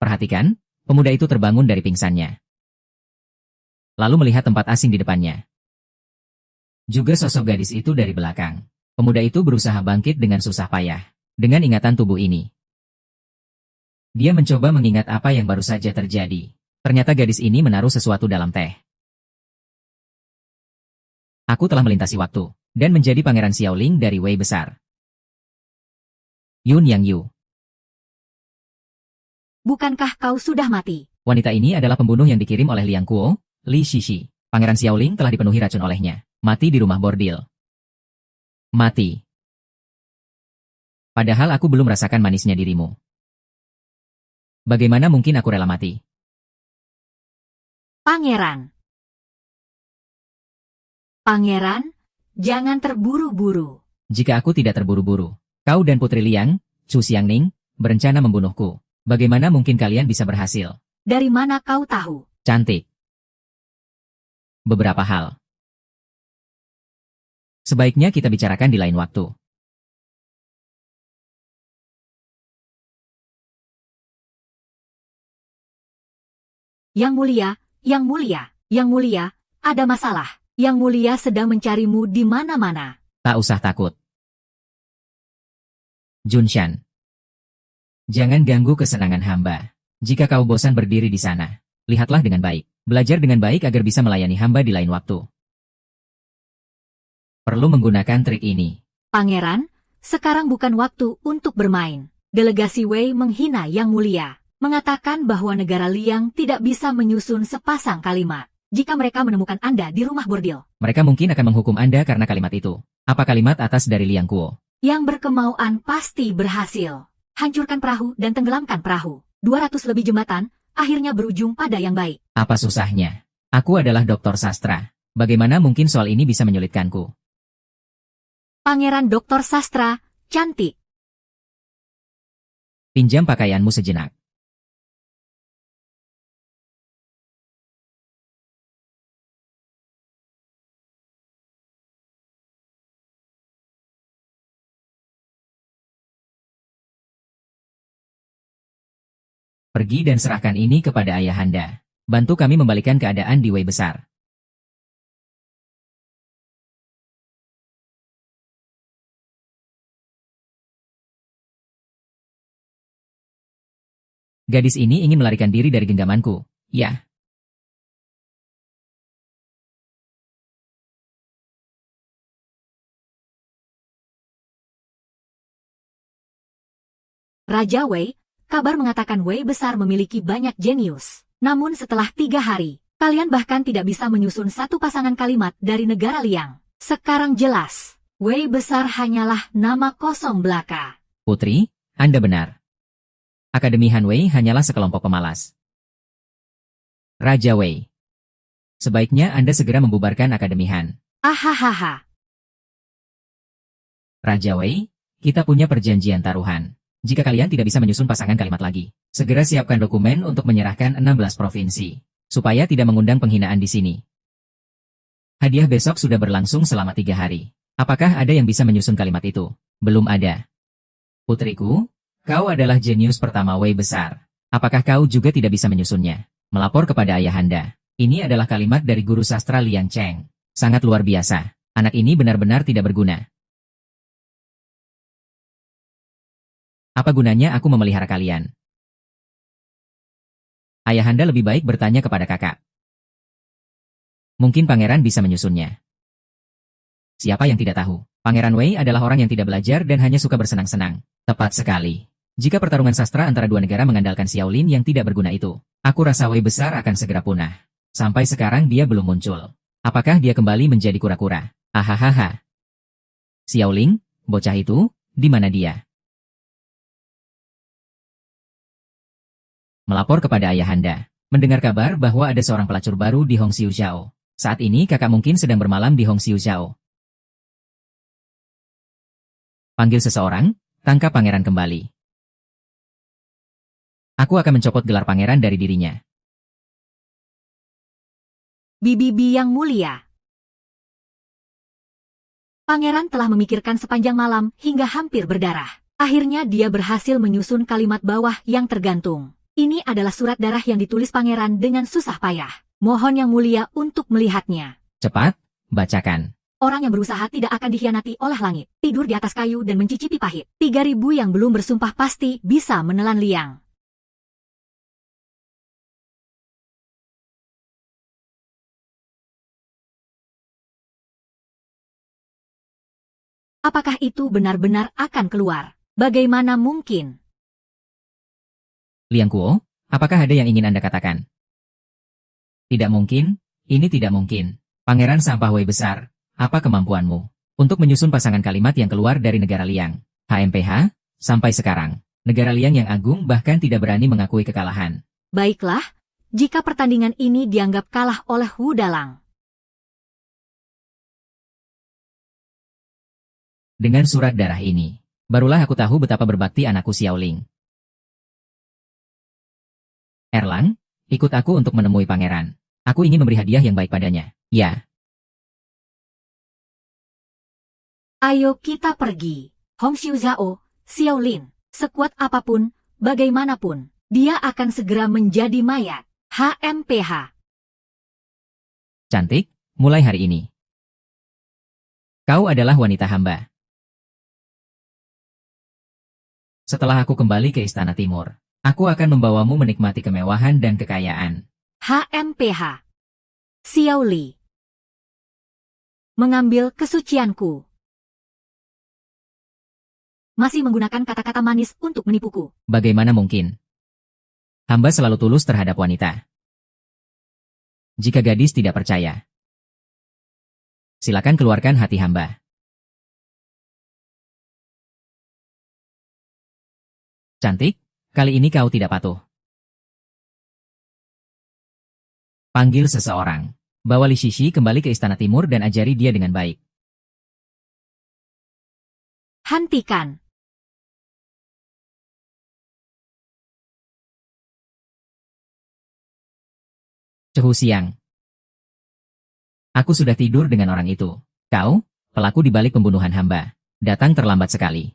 Perhatikan, pemuda itu terbangun dari pingsannya. Lalu melihat tempat asing di depannya. Juga sosok gadis itu dari belakang. Pemuda itu berusaha bangkit dengan susah payah. Dengan ingatan tubuh ini. Dia mencoba mengingat apa yang baru saja terjadi. Ternyata gadis ini menaruh sesuatu dalam teh. Aku telah melintasi waktu, dan menjadi Pangeran Xiaoling dari Wei Besar. Yun Yang Yu. Bukankah kau sudah mati? Wanita ini adalah pembunuh yang dikirim oleh Liang Kuo, Li Shishi. Pangeran Xiaoling telah dipenuhi racun olehnya. Mati di rumah bordil. Mati. Padahal aku belum merasakan manisnya dirimu. Bagaimana mungkin aku rela mati? Pangeran. Pangeran, jangan terburu-buru. Jika aku tidak terburu-buru, kau dan Putri Liang, Chu Xiangning, berencana membunuhku. Bagaimana mungkin kalian bisa berhasil? Dari mana kau tahu? Cantik. Beberapa hal. Sebaiknya kita bicarakan di lain waktu. Yang mulia, yang mulia, yang mulia, ada masalah. Yang mulia sedang mencarimu di mana-mana. Tak usah takut. Junshan. Jangan ganggu kesenangan hamba. Jika kau bosan berdiri di sana, lihatlah dengan baik. Belajar dengan baik agar bisa melayani hamba di lain waktu. Perlu menggunakan trik ini. Pangeran, sekarang bukan waktu untuk bermain. Delegasi Wei menghina Yang Mulia, mengatakan bahwa negara Liang tidak bisa menyusun sepasang kalimat. Jika mereka menemukan Anda di rumah bordil, Mereka mungkin akan menghukum Anda karena kalimat itu. Apa kalimat atas dari Liang Kuo? yang berkemauan pasti berhasil. Hancurkan perahu dan tenggelamkan perahu. 200 lebih jembatan, akhirnya berujung pada yang baik. Apa susahnya? Aku adalah doktor sastra. Bagaimana mungkin soal ini bisa menyulitkanku? Pangeran Doktor Sastra, cantik. Pinjam pakaianmu sejenak. Pergi dan serahkan ini kepada ayahanda. Bantu kami membalikan keadaan di Wei Besar. Gadis ini ingin melarikan diri dari genggamanku. Ya. Raja Wei, kabar mengatakan Wei Besar memiliki banyak jenius. Namun setelah 3 hari, kalian bahkan tidak bisa menyusun satu pasangan kalimat dari negara Liang. Sekarang jelas, Wei Besar hanyalah nama kosong belaka. Putri, Anda benar. Akademi Han Wei hanyalah sekelompok pemalas. Raja Wei. Sebaiknya Anda segera membubarkan Akademi Han. Ahahaha. Raja Wei, kita punya perjanjian taruhan. Jika kalian tidak bisa menyusun pasangan kalimat lagi, segera siapkan dokumen untuk menyerahkan 16 provinsi. Supaya tidak mengundang penghinaan di sini. Hadiah besok sudah berlangsung selama 3 hari. Apakah ada yang bisa menyusun kalimat itu? Belum ada. Putriku, kau adalah jenius pertama Wei Besar. Apakah kau juga tidak bisa menyusunnya? Melapor kepada ayahanda. Ini adalah kalimat dari guru sastra Liang Cheng. Sangat luar biasa. Anak ini benar-benar tidak berguna. Apa gunanya aku memelihara kalian? Ayahanda lebih baik bertanya kepada kakak. Mungkin pangeran bisa menyusunnya. Siapa yang tidak tahu? Pangeran Wei adalah orang yang tidak belajar dan hanya suka bersenang-senang. Tepat sekali. Jika pertarungan sastra antara dua negara mengandalkan Xiaolin yang tidak berguna itu, aku rasa Wei Besar akan segera punah. Sampai sekarang dia belum muncul. Apakah dia kembali menjadi kura-kura? Ahahaha. Xiaolin, bocah itu, di mana dia? Melapor kepada ayahanda. Mendengar kabar bahwa ada seorang pelacur baru di Hongxiu Zhao. Saat ini kakak mungkin sedang bermalam di Hongxiu Zhao. Panggil seseorang, tangkap pangeran kembali. Aku akan mencopot gelar pangeran dari dirinya. Bibi yang mulia. Pangeran telah memikirkan sepanjang malam hingga hampir berdarah. Akhirnya dia berhasil menyusun kalimat bawah yang tergantung. Ini adalah surat darah yang ditulis pangeran dengan susah payah. Mohon yang mulia untuk melihatnya. Cepat, bacakan. Orang yang berusaha tidak akan dikhianati oleh langit. Tidur di atas kayu dan mencicipi pahit. 3.000 yang belum bersumpah pasti bisa menelan liang. Apakah itu benar-benar akan keluar? Bagaimana mungkin? Liang Kuo, apakah ada yang ingin Anda katakan? Tidak mungkin, ini tidak mungkin. Pangeran Sampah Wei besar, apa kemampuanmu untuk menyusun pasangan kalimat yang keluar dari negara Liang? HMPH, sampai sekarang, negara Liang yang agung bahkan tidak berani mengakui kekalahan. Baiklah, jika pertandingan ini dianggap kalah oleh Wu Dalang. Dengan surat darah ini, barulah aku tahu betapa berbakti anakku Xiaoling. Erlang, ikut aku untuk menemui pangeran. Aku ingin memberi hadiah yang baik padanya. Ya. Ayo kita pergi. Hongxiu Zhao, Xiaolin, sekuat apapun, bagaimanapun, dia akan segera menjadi mayat. HMPH. Cantik, mulai hari ini. Kau adalah wanita hamba. Setelah aku kembali ke Istana Timur, aku akan membawamu menikmati kemewahan dan kekayaan. HMPH. Xiao Li. Mengambil kesucianku. Masih menggunakan kata-kata manis untuk menipuku. Bagaimana mungkin? Hamba selalu tulus terhadap wanita. Jika gadis tidak percaya, silakan keluarkan hati hamba. Cantik, kali ini kau tidak patuh. Panggil seseorang. Bawa Li Shishi kembali ke Istana Timur dan ajari dia dengan baik. Hentikan. Cehu siang. Aku sudah tidur dengan orang itu. Kau, pelaku di balik pembunuhan hamba, datang terlambat sekali.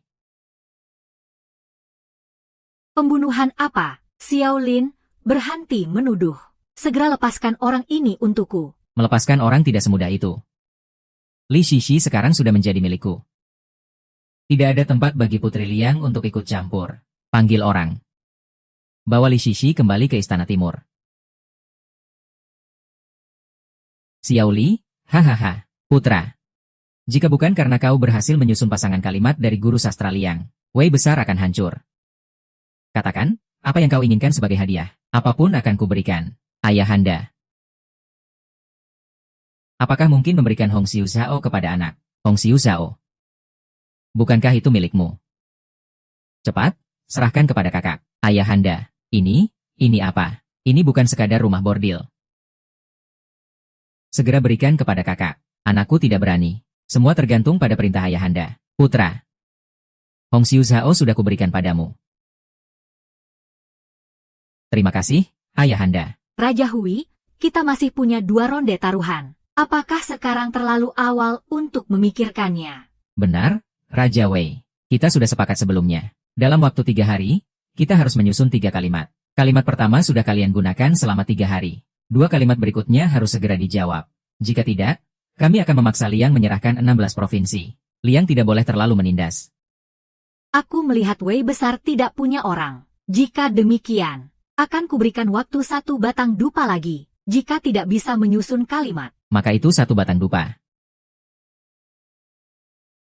Pembunuhan apa? Xiaolin, berhenti menuduh. Segera lepaskan orang ini untukku. Melepaskan orang tidak semudah itu. Li Shishi sekarang sudah menjadi milikku. Tidak ada tempat bagi Putri Liang untuk ikut campur. Panggil orang. Bawa Li Shishi kembali ke Istana Timur. Xiao Li, hahaha, putra. Jika bukan karena kau berhasil menyusun pasangan kalimat dari guru sastra Liang, Wei besar akan hancur. Katakan, apa yang kau inginkan sebagai hadiah? Apapun akan kuberikan, ayahanda. Apakah mungkin memberikan Hongxiu Zhao kepada anak? Hongxiu Zhao. Bukankah itu milikmu? Cepat, serahkan kepada kakak. Ayahanda, ini apa? Ini bukan sekadar rumah bordil. Segera berikan kepada kakak. Anakku tidak berani. Semua tergantung pada perintah ayahanda. Putra. Hongxiu Zhao sudah kuberikan padamu. Terima kasih, ayahanda. Raja Hui, kita masih punya 2 ronde taruhan. Apakah sekarang terlalu awal untuk memikirkannya? Benar, Raja Wei. Kita sudah sepakat sebelumnya. Dalam waktu 3 hari, kita harus menyusun 3 kalimat. Kalimat pertama sudah kalian gunakan selama 3 hari. 2 kalimat berikutnya harus segera dijawab. Jika tidak, kami akan memaksa Liang menyerahkan 16 provinsi. Liang tidak boleh terlalu menindas. Aku melihat Wei besar tidak punya orang. Jika demikian, akan kuberikan waktu 1 batang dupa lagi. Jika tidak bisa menyusun kalimat, maka itu 1 batang dupa.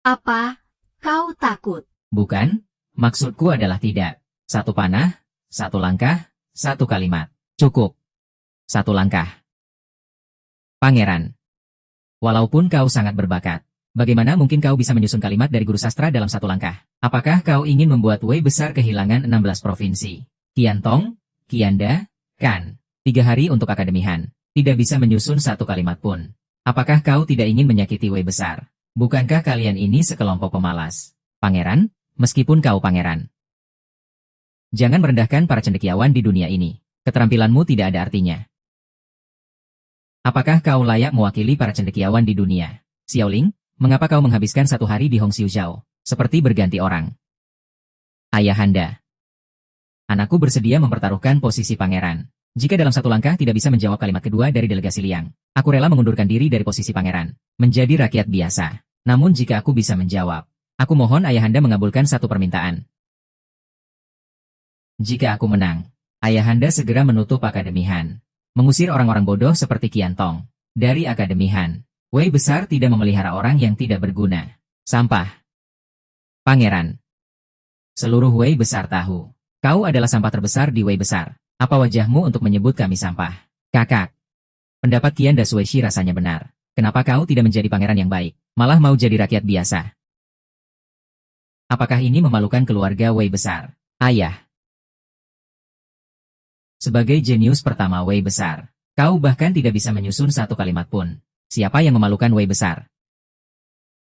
Apa? Kau takut? Bukan, maksudku adalah tidak. 1 panah, 1 langkah, 1 kalimat. Cukup. 1 langkah. Pangeran. Walaupun kau sangat berbakat, bagaimana mungkin kau bisa menyusun kalimat dari guru sastra dalam 1 langkah? Apakah kau ingin membuat Wei besar kehilangan 16 provinsi? Qiantong, Qianda, Kan. 3 hari untuk akademi Han. Tidak bisa menyusun 1 kalimat pun. Apakah kau tidak ingin menyakiti Wei besar? Bukankah kalian ini sekelompok pemalas? Pangeran, meskipun kau pangeran. Jangan merendahkan para cendekiawan di dunia ini. Keterampilanmu tidak ada artinya. Apakah kau layak mewakili para cendekiawan di dunia? Xiaoling, mengapa kau menghabiskan 1 hari di Hongxiu Zhao? Seperti berganti orang. Ayahanda. Anakku bersedia mempertaruhkan posisi pangeran. Jika dalam satu langkah tidak bisa menjawab kalimat kedua dari delegasi Liang, aku rela mengundurkan diri dari posisi pangeran, menjadi rakyat biasa. Namun jika aku bisa menjawab, aku mohon ayahanda mengabulkan satu permintaan. Jika aku menang, ayahanda segera menutup Akademi Han. Mengusir orang-orang bodoh seperti Qian Tong dari Akademi Han. Wei besar tidak memelihara orang yang tidak berguna. Sampah. Pangeran. Seluruh Wei besar tahu. Kau adalah sampah terbesar di Wei besar. Apa wajahmu untuk menyebut kami sampah? Kakak. Pendapat Qian Dasueshi rasanya benar. Kenapa kau tidak menjadi pangeran yang baik, malah mau jadi rakyat biasa? Apakah ini memalukan keluarga Wei besar? Ayah. Sebagai jenius pertama Wei besar, kau bahkan tidak bisa menyusun satu kalimat pun. Siapa yang memalukan Wei besar?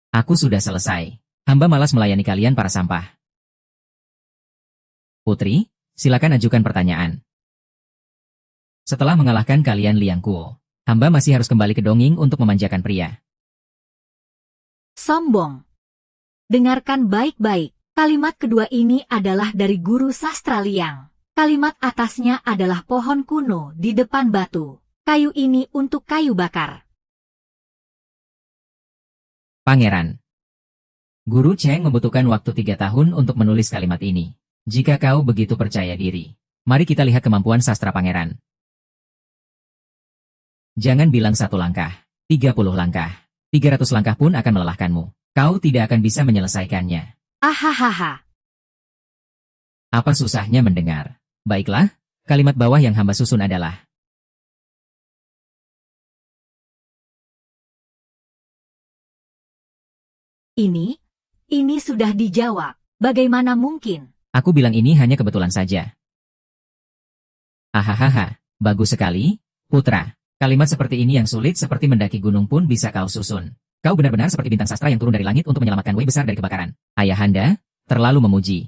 Aku sudah selesai. Hamba malas melayani kalian para sampah. Putri, silakan ajukan pertanyaan. Setelah mengalahkan kalian Liang Kuo, hamba masih harus kembali ke Donging untuk memanjakan pria. Sombong. Dengarkan baik-baik. Kalimat kedua ini adalah dari guru sastra Liang. Kalimat atasnya adalah pohon kuno di depan batu. Kayu ini untuk kayu bakar. Pangeran. Guru Cheng membutuhkan waktu 3 tahun untuk menulis kalimat ini. Jika kau begitu percaya diri, mari kita lihat kemampuan sastra pangeran. Jangan bilang 1 langkah, 30 langkah, 300 langkah pun akan melelahkanmu. Kau tidak akan bisa menyelesaikannya. Ahahaha. Apa susahnya mendengar? Baiklah, kalimat bawah yang hamba susun adalah Ini sudah dijawab. Bagaimana mungkin? Aku bilang ini hanya kebetulan saja. Ahahaha, bagus sekali, putra. Kalimat seperti ini yang sulit seperti mendaki gunung pun bisa kau susun. Kau benar-benar seperti bintang sastra yang turun dari langit untuk menyelamatkan Wei besar dari kebakaran. Ayahanda, terlalu memuji.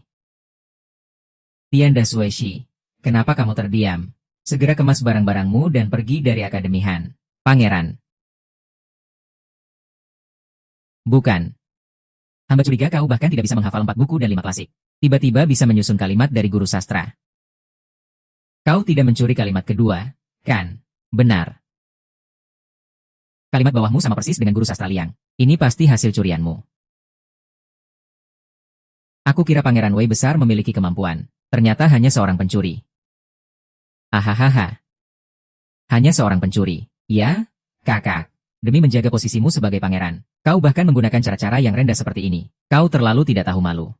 Qian Dasueshi, kenapa kamu terdiam? Segera kemas barang-barangmu dan pergi dari Akademi Han. Pangeran. Bukan. Hamba curiga kau bahkan tidak bisa menghafal 4 buku dan 5 klasik. Tiba-tiba bisa menyusun kalimat dari guru sastra. Kau tidak mencuri kalimat kedua, kan? Benar. Kalimat bawahmu sama persis dengan guru sastra Liang. Ini pasti hasil curianmu. Aku kira Pangeran Wei besar memiliki kemampuan. Ternyata hanya seorang pencuri. Ahahaha. Hanya seorang pencuri. Ya, kakak. Demi menjaga posisimu sebagai pangeran, kau bahkan menggunakan cara-cara yang rendah seperti ini. Kau terlalu tidak tahu malu.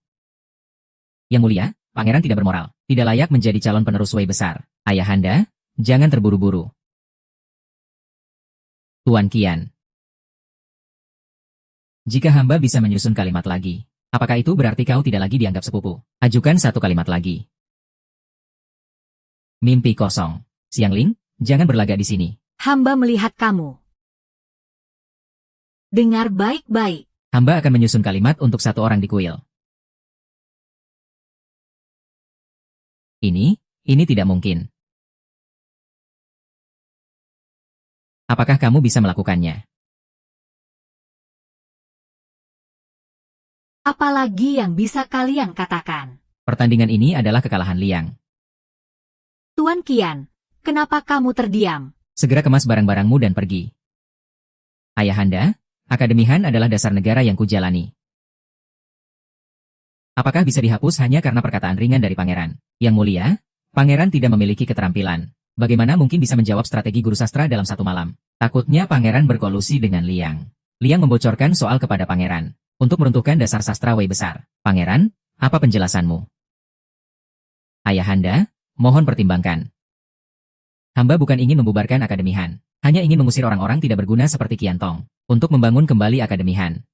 Yang mulia, pangeran tidak bermoral, tidak layak menjadi calon penerus Wei besar. Ayahanda, jangan terburu-buru. Tuan Qian. Jika hamba bisa menyusun kalimat lagi, apakah itu berarti kau tidak lagi dianggap sepupu? Ajukan satu kalimat lagi. Mimpi kosong. Xiangling, jangan berlagak di sini. Hamba melihat kamu. Dengar baik-baik. Hamba akan menyusun kalimat untuk 1 orang di kuil. Ini tidak mungkin. Apakah kamu bisa melakukannya? Apalagi yang bisa kalian katakan? Pertandingan ini adalah kekalahan Liang. Tuan Qian, kenapa kamu terdiam? Segera kemas barang-barangmu dan pergi. Ayahanda, Akademi Han adalah dasar negara yang kujalani. Apakah bisa dihapus hanya karena perkataan ringan dari pangeran? Yang mulia, pangeran tidak memiliki keterampilan. Bagaimana mungkin bisa menjawab strategi guru sastra dalam 1 malam? Takutnya pangeran berkolusi dengan Liang. Liang membocorkan soal kepada pangeran untuk meruntuhkan dasar sastra Wei besar. Pangeran, apa penjelasanmu? Ayahanda, mohon pertimbangkan. Hamba bukan ingin membubarkan Akademi Han. Hanya ingin mengusir orang-orang tidak berguna seperti Qian Tong untuk membangun kembali Akademi Han.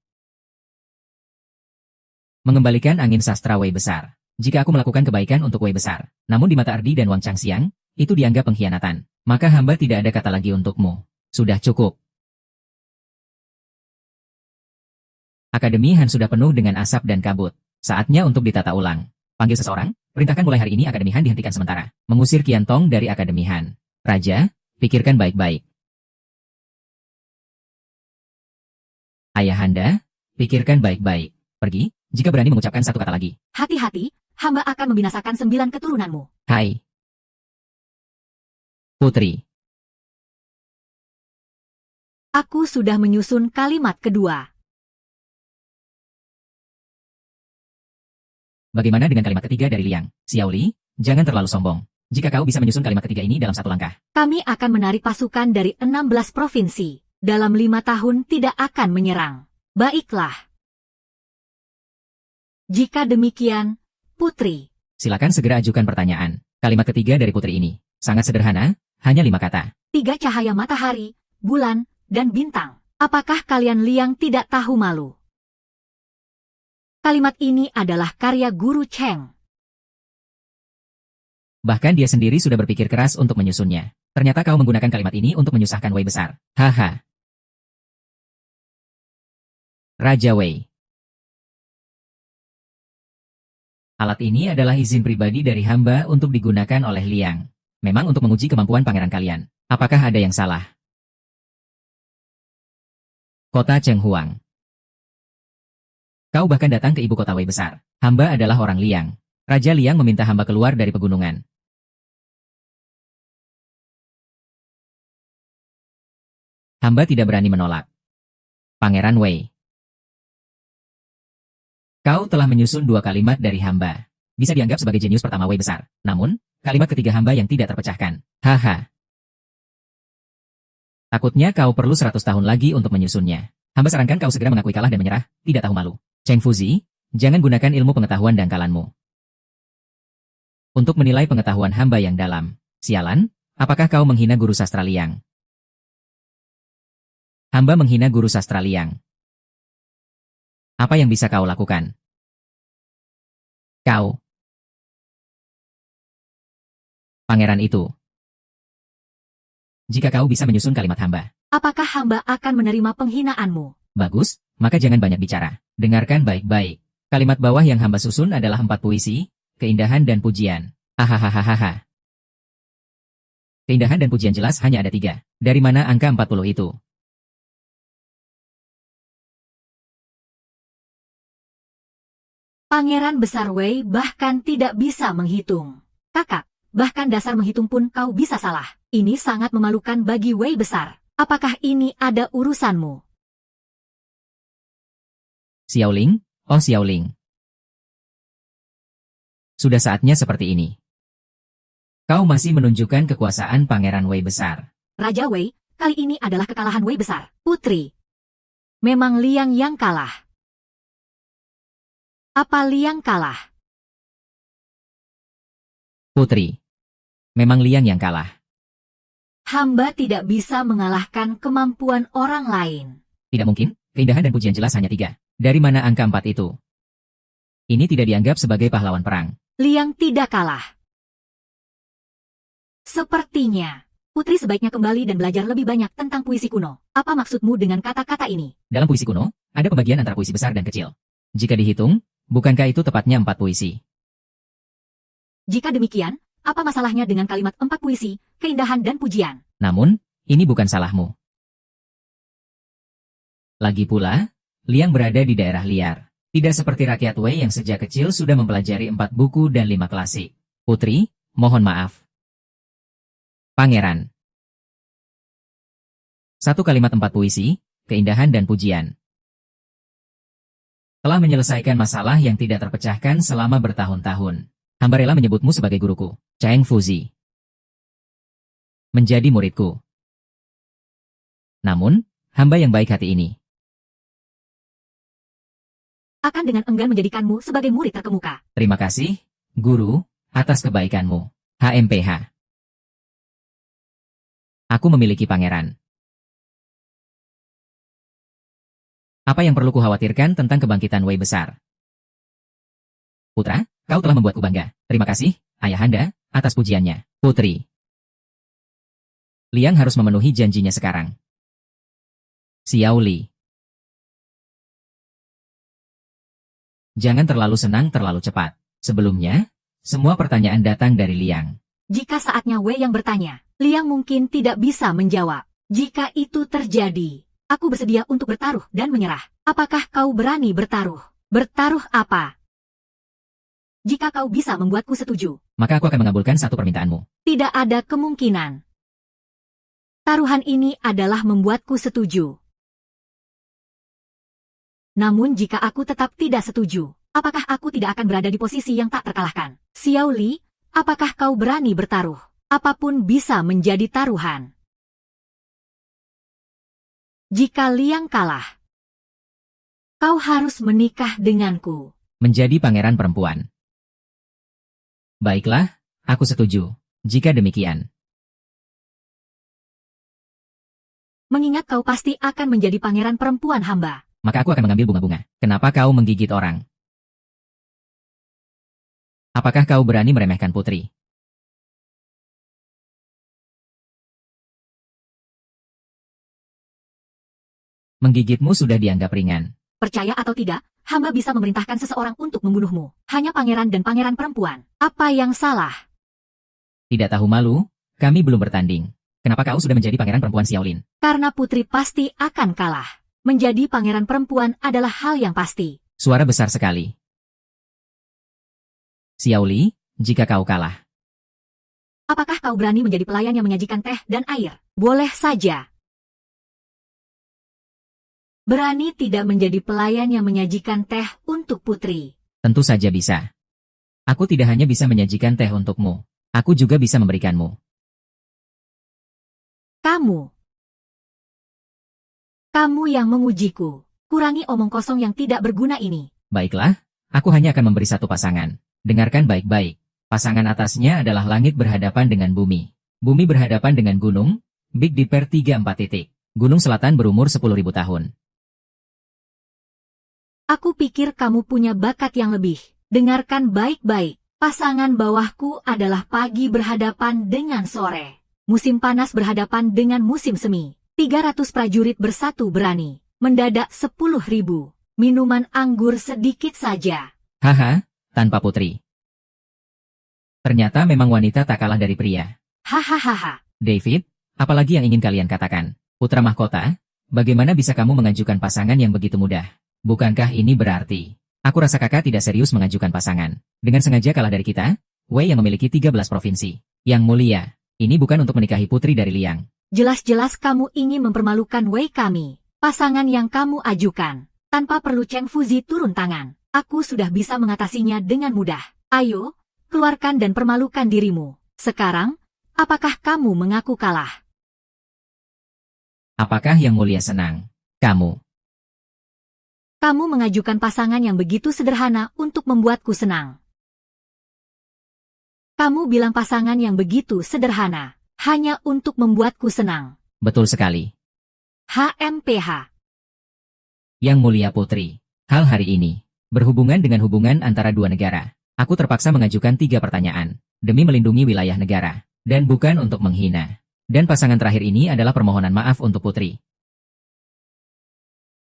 Mengembalikan angin sastra Wei besar. Jika aku melakukan kebaikan untuk Wei besar, namun di mata Ardi dan Wang Changxiang, itu dianggap pengkhianatan, maka hamba tidak ada kata lagi untukmu. Sudah cukup. Akademi Han sudah penuh dengan asap dan kabut. Saatnya untuk ditata ulang. Panggil seseorang, perintahkan mulai hari ini Akademi Han dihentikan sementara. Mengusir Qian Tong dari Akademi Han. Raja, pikirkan baik-baik. Ayahanda, pikirkan baik-baik. Pergi, jika berani mengucapkan satu kata lagi. Hati-hati, hamba akan membinasakan 9 keturunanmu. Hai. Putri. Aku sudah menyusun kalimat kedua. Bagaimana dengan kalimat ketiga dari Liang? Xiaoli, jangan terlalu sombong. Jika kau bisa menyusun kalimat ketiga ini dalam satu langkah. Kami akan menarik pasukan dari 16 provinsi. Dalam 5 tahun tidak akan menyerang. Baiklah. Jika demikian, Putri. Silakan segera ajukan pertanyaan. Kalimat ketiga dari Putri ini sangat sederhana, hanya 5 kata. 3 cahaya matahari, bulan, dan bintang. Apakah kalian Liang tidak tahu malu? Kalimat ini adalah karya Guru Cheng. Bahkan dia sendiri sudah berpikir keras untuk menyusunnya. Ternyata kau menggunakan kalimat ini untuk menyusahkan Wei besar. Haha. Raja Wei. Alat ini adalah izin pribadi dari hamba untuk digunakan oleh Liang. Memang untuk menguji kemampuan pangeran kalian. Apakah ada yang salah? Kota Chenghuang. Kau bahkan datang ke ibu kota Wei besar. Hamba adalah orang Liang. Raja Liang meminta hamba keluar dari pegunungan. Hamba tidak berani menolak. Pangeran Wei. Kau telah menyusun 2 kalimat dari hamba. Bisa dianggap sebagai jenius pertama Wei besar. Namun, kalimat ketiga hamba yang tidak terpecahkan. Haha. Takutnya kau perlu 100 tahun lagi untuk menyusunnya. Hamba sarankan kau segera mengakui kalah dan menyerah, tidak tahu malu. Cheng Fuzi, jangan gunakan ilmu pengetahuan dangkalanmu untuk menilai pengetahuan hamba yang dalam. Sialan, apakah kau menghina guru sastra Liang? Hamba menghina guru sastra Liang. Apa yang bisa kau lakukan? Kau. Pangeran itu. Jika kau bisa menyusun kalimat hamba. Apakah hamba akan menerima penghinaanmu? Bagus, maka jangan banyak bicara. Dengarkan baik-baik. Kalimat bawah yang hamba susun adalah 4 puisi, keindahan dan pujian. Hahaha. Keindahan dan pujian jelas hanya ada 3. Dari mana angka 40 itu? Pangeran besar Wei bahkan tidak bisa menghitung. Kakak, bahkan dasar menghitung pun kau bisa salah. Ini sangat memalukan bagi Wei besar. Apakah ini ada urusanmu? Xiaoling, oh Xiaoling. Sudah saatnya seperti ini. Kau masih menunjukkan kekuasaan Pangeran Wei besar. Raja Wei, kali ini adalah kekalahan Wei besar. Putri. Memang Liang yang kalah. Apa Liang kalah? Putri. Memang Liang yang kalah. Hamba tidak bisa mengalahkan kemampuan orang lain. Tidak mungkin, keindahan dan pujian jelas hanya 3. Dari mana angka 4 itu? Ini tidak dianggap sebagai pahlawan perang. Liang tidak kalah. Sepertinya, Putri sebaiknya kembali dan belajar lebih banyak tentang puisi kuno. Apa maksudmu dengan kata-kata ini? Dalam puisi kuno, ada pembagian antara puisi besar dan kecil. Jika dihitung, bukankah itu tepatnya 4 puisi? Jika demikian, apa masalahnya dengan kalimat 4 puisi, keindahan dan pujian? Namun, ini bukan salahmu. Lagi pula, Liang berada di daerah liar. Tidak seperti rakyat Wei yang sejak kecil sudah mempelajari 4 buku dan 5 klasik. Putri, mohon maaf. Pangeran. 1 kalimat 4 puisi, keindahan dan pujian. Telah menyelesaikan masalah yang tidak terpecahkan selama bertahun-tahun. Hamba rela menyebutmu sebagai guruku, Cheng Fuzi. Menjadi muridku. Namun, hamba yang baik hati ini. Akan dengan enggan menjadikanmu sebagai murid terkemuka. Terima kasih, guru, atas kebaikanmu. HMPH. Aku memiliki pangeran. Apa yang perlu kukhawatirkan tentang kebangkitan Wei besar? Putra, kau telah membuatku bangga. Terima kasih, ayahanda, atas pujiannya. Putri. Liang harus memenuhi janjinya sekarang. Xiao Li. Jangan terlalu senang terlalu cepat. Sebelumnya, semua pertanyaan datang dari Liang. Jika saatnya Wei yang bertanya, Liang mungkin tidak bisa menjawab. Jika itu terjadi, aku bersedia untuk bertaruh dan menyerah. Apakah kau berani bertaruh? Bertaruh apa? Jika kau bisa membuatku setuju, Maka aku akan mengabulkan satu permintaanmu. tidak ada kemungkinan. Taruhan ini adalah membuatku setuju. Namun jika aku tetap tidak setuju, apakah aku tidak akan berada di posisi yang tak terkalahkan? Xiao Li, apakah kau berani bertaruh? Apapun bisa menjadi taruhan. Jika Liang kalah, kau harus menikah denganku. Menjadi pangeran perempuan. Baiklah, aku setuju. Jika demikian, Mengingat kau pasti akan menjadi pangeran perempuan hamba. maka aku akan mengambil bunga-bunga. Kenapa kau menggigit orang? Apakah kau berani meremehkan putri? Menggigitmu sudah dianggap ringan. Percaya atau tidak, hamba bisa memerintahkan seseorang untuk membunuhmu. Hanya pangeran dan pangeran perempuan. Apa yang salah? Tidak tahu malu, kami belum bertanding. Kenapa kau sudah menjadi pangeran perempuan Xiaolin? Karena putri pasti akan kalah. Menjadi pangeran perempuan adalah hal yang pasti. Suara besar sekali. Xiaoli, jika kau kalah, Apakah kau berani menjadi pelayan yang menyajikan teh dan air? Boleh saja. Berani tidak menjadi pelayan yang menyajikan teh untuk putri. tentu saja bisa. Aku tidak hanya bisa menyajikan teh untukmu, aku juga bisa memberikanmu. Kamu yang mengujiku. Kurangi omong kosong yang tidak berguna ini. Baiklah, aku hanya akan memberi satu pasangan. Dengarkan baik-baik. Pasangan atasnya adalah langit berhadapan dengan bumi. Bumi berhadapan dengan gunung, Big Dipper 34 titik. Gunung selatan berumur 10.000 tahun. Aku pikir kamu punya bakat yang lebih. Dengarkan baik-baik. Pasangan bawahku adalah pagi berhadapan dengan sore. Musim panas berhadapan dengan musim semi. 300 prajurit bersatu berani. Mendadak 10.000. Minuman anggur sedikit saja. Haha, tanpa putri. Ternyata memang wanita tak kalah dari pria. Hahaha. David, apalagi yang ingin kalian katakan? Putra mahkota, bagaimana bisa kamu mengajukan pasangan yang begitu mudah? Bukankah ini berarti? Aku rasa kakak tidak serius mengajukan pasangan. Dengan sengaja kalah dari kita, Wei yang memiliki 13 provinsi. Yang mulia, ini bukan untuk menikahi putri dari Liang. Jelas-jelas kamu ingin mempermalukan Wei kami. Pasangan yang kamu ajukan. Tanpa perlu Cheng Fuzi turun tangan. Aku sudah bisa mengatasinya dengan mudah. Ayo, keluarkan dan permalukan dirimu. Sekarang, apakah kamu mengaku kalah? Apakah yang mulia senang? Kamu. Kamu mengajukan pasangan yang begitu sederhana untuk membuatku senang. Kamu bilang pasangan yang begitu sederhana, hanya untuk membuatku senang. Betul sekali. HMPH. Yang mulia putri, hal hari ini, berhubungan dengan hubungan antara dua negara. Aku terpaksa mengajukan 3 pertanyaan, demi melindungi wilayah negara, dan bukan untuk menghina. Dan pasangan terakhir ini adalah permohonan maaf untuk putri.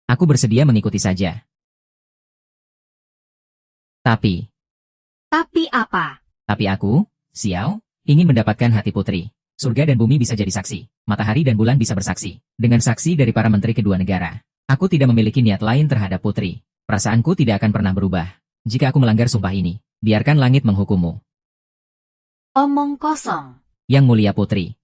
Aku bersedia mengikuti saja. Tapi apa? Tapi aku, Xiao, ingin mendapatkan hati putri. Surga dan bumi bisa jadi saksi, matahari dan bulan bisa bersaksi. Dengan saksi dari para menteri kedua negara, aku tidak memiliki niat lain terhadap putri. Perasaanku tidak akan pernah berubah. Jika aku melanggar sumpah ini, biarkan langit menghukummu. Omong kosong. Yang mulia putri.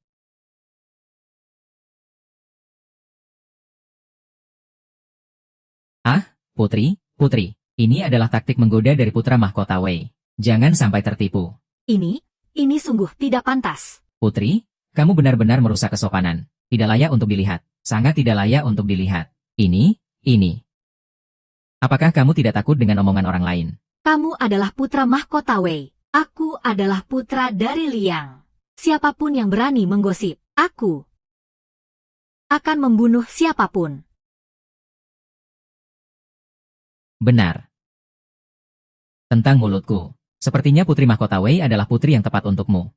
Putri, ini adalah taktik menggoda dari putra mahkota Wei. Jangan sampai tertipu. Ini sungguh tidak pantas. Putri, kamu benar-benar merusak kesopanan. Tidak layak untuk dilihat. Sangat tidak layak untuk dilihat. Ini. Apakah kamu tidak takut dengan omongan orang lain? Kamu adalah putra mahkota Wei. Aku adalah putra dari Liang. Siapapun yang berani menggosip, aku akan membunuh siapapun. Benar. Tentang mulutku, sepertinya putri mahkota Wei adalah putri yang tepat untukmu.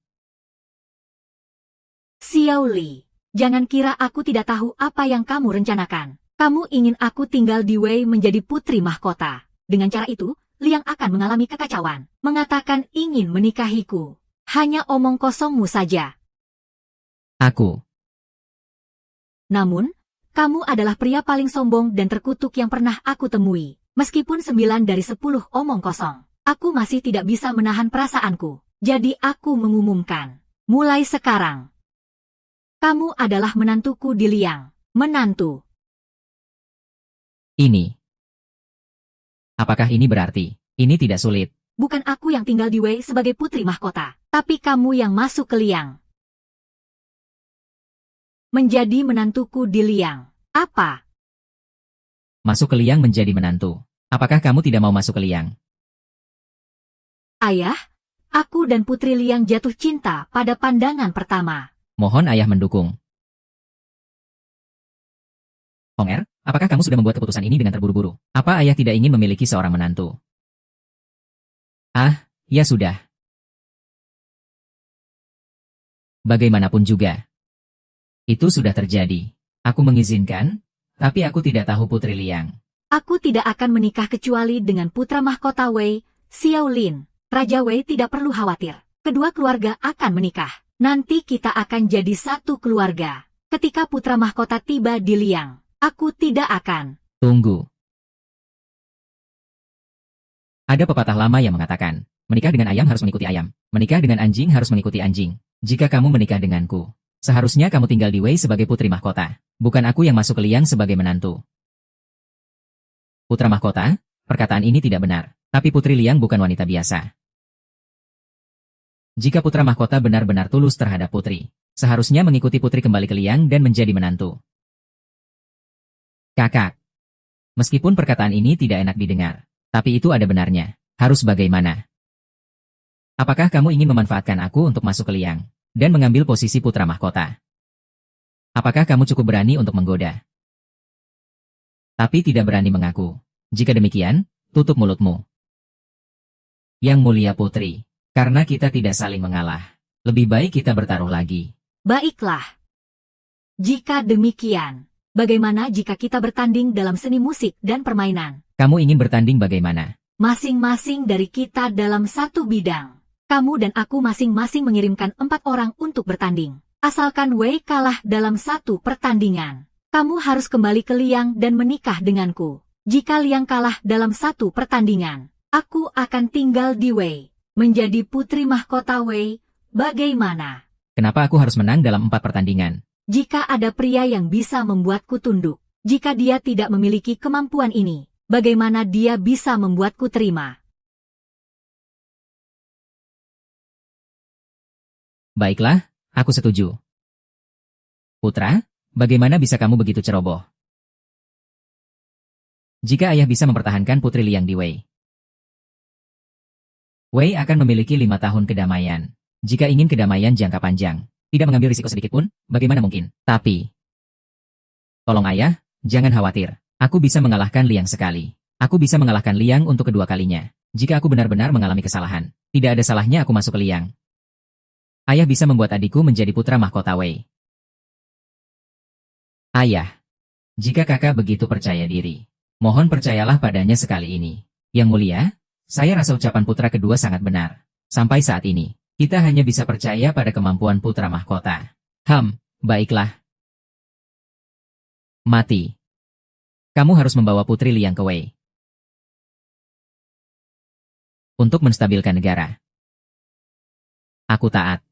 Xiao Li, jangan kira aku tidak tahu apa yang kamu rencanakan. Kamu ingin aku tinggal di Wei menjadi putri mahkota. Dengan cara itu, Liang akan mengalami kekacauan. Mengatakan ingin menikahiku. Hanya omong kosongmu saja. Aku. Namun, kamu adalah pria paling sombong dan terkutuk yang pernah aku temui. Meskipun 9 dari 10 omong kosong. Aku masih tidak bisa menahan perasaanku. Jadi aku mengumumkan. Mulai sekarang. Kamu adalah menantuku di Liang. Menantu. Ini. Apakah ini berarti? Ini tidak sulit. Bukan aku yang tinggal di Wei sebagai putri mahkota. Tapi kamu yang masuk ke Liang. Menjadi menantuku di Liang. Apa? Masuk ke Liang menjadi menantu. Apakah kamu tidak mau masuk ke Liang? Ayah, aku dan Putri Liang jatuh cinta pada pandangan pertama. Mohon ayah mendukung. Homer, apakah kamu sudah membuat keputusan ini dengan terburu-buru? Apa ayah tidak ingin memiliki seorang menantu? Ah, ya sudah. Bagaimanapun juga. Itu sudah terjadi. Aku mengizinkan, tapi aku tidak tahu Putri Liang. Aku tidak akan menikah kecuali dengan putra mahkota Wei, Xiao Lin. Raja Wei tidak perlu khawatir. Kedua keluarga akan menikah. Nanti kita akan jadi satu keluarga. Ketika putra mahkota tiba di Liang, aku tidak akan. Tunggu. Ada pepatah lama yang mengatakan, menikah dengan ayam harus mengikuti ayam. Menikah dengan anjing harus mengikuti anjing. Jika kamu menikah denganku, seharusnya kamu tinggal di Wei sebagai putri mahkota. Bukan aku yang masuk ke Liang sebagai menantu. Putra mahkota? Perkataan ini tidak benar. Tapi Putri Liang bukan wanita biasa. Jika putra mahkota benar-benar tulus terhadap putri, seharusnya mengikuti putri kembali ke Liang dan menjadi menantu. Kakak. Meskipun perkataan ini tidak enak didengar, tapi itu ada benarnya. Harus bagaimana? Apakah kamu ingin memanfaatkan aku untuk masuk ke Liang dan mengambil posisi putra mahkota? Apakah kamu cukup berani untuk menggoda? Tapi tidak berani mengaku. Jika demikian, tutup mulutmu. Yang mulia putri. Karena kita tidak saling mengalah, lebih baik kita bertaruh lagi. Baiklah. Jika demikian, bagaimana jika kita bertanding dalam seni musik dan permainan? Kamu ingin bertanding bagaimana? Masing-masing dari kita dalam satu bidang. Kamu dan aku masing-masing mengirimkan 4 orang untuk bertanding. Asalkan Wei kalah dalam satu pertandingan. Kamu harus kembali ke Liang dan menikah denganku. Jika Liang kalah dalam satu pertandingan, aku akan tinggal di Wei. Menjadi putri mahkota Wei, bagaimana? Kenapa aku harus menang dalam 4 pertandingan? Jika ada pria yang bisa membuatku tunduk, jika dia tidak memiliki kemampuan ini, bagaimana dia bisa membuatku terima? Baiklah, aku setuju. Putra, bagaimana bisa kamu begitu ceroboh? Jika ayah bisa mempertahankan Putri Liang di Wei, Wei akan memiliki 5 tahun kedamaian. Jika ingin kedamaian jangka panjang, tidak mengambil risiko sedikit pun, bagaimana mungkin? Tapi, tolong ayah, jangan khawatir. Aku bisa mengalahkan Liang sekali. Aku bisa mengalahkan Liang untuk kedua kalinya. Jika aku benar-benar mengalami kesalahan, tidak ada salahnya aku masuk ke Liang. Ayah bisa membuat adikku menjadi putra mahkota Wei. Ayah, jika kakak begitu percaya diri, mohon percayalah padanya sekali ini. Yang mulia, saya rasa ucapan putra kedua sangat benar. Sampai saat ini, kita hanya bisa percaya pada kemampuan putra mahkota. Baiklah. Mati. Kamu harus membawa Putri Liang ke Wei. Untuk menstabilkan negara. Aku taat.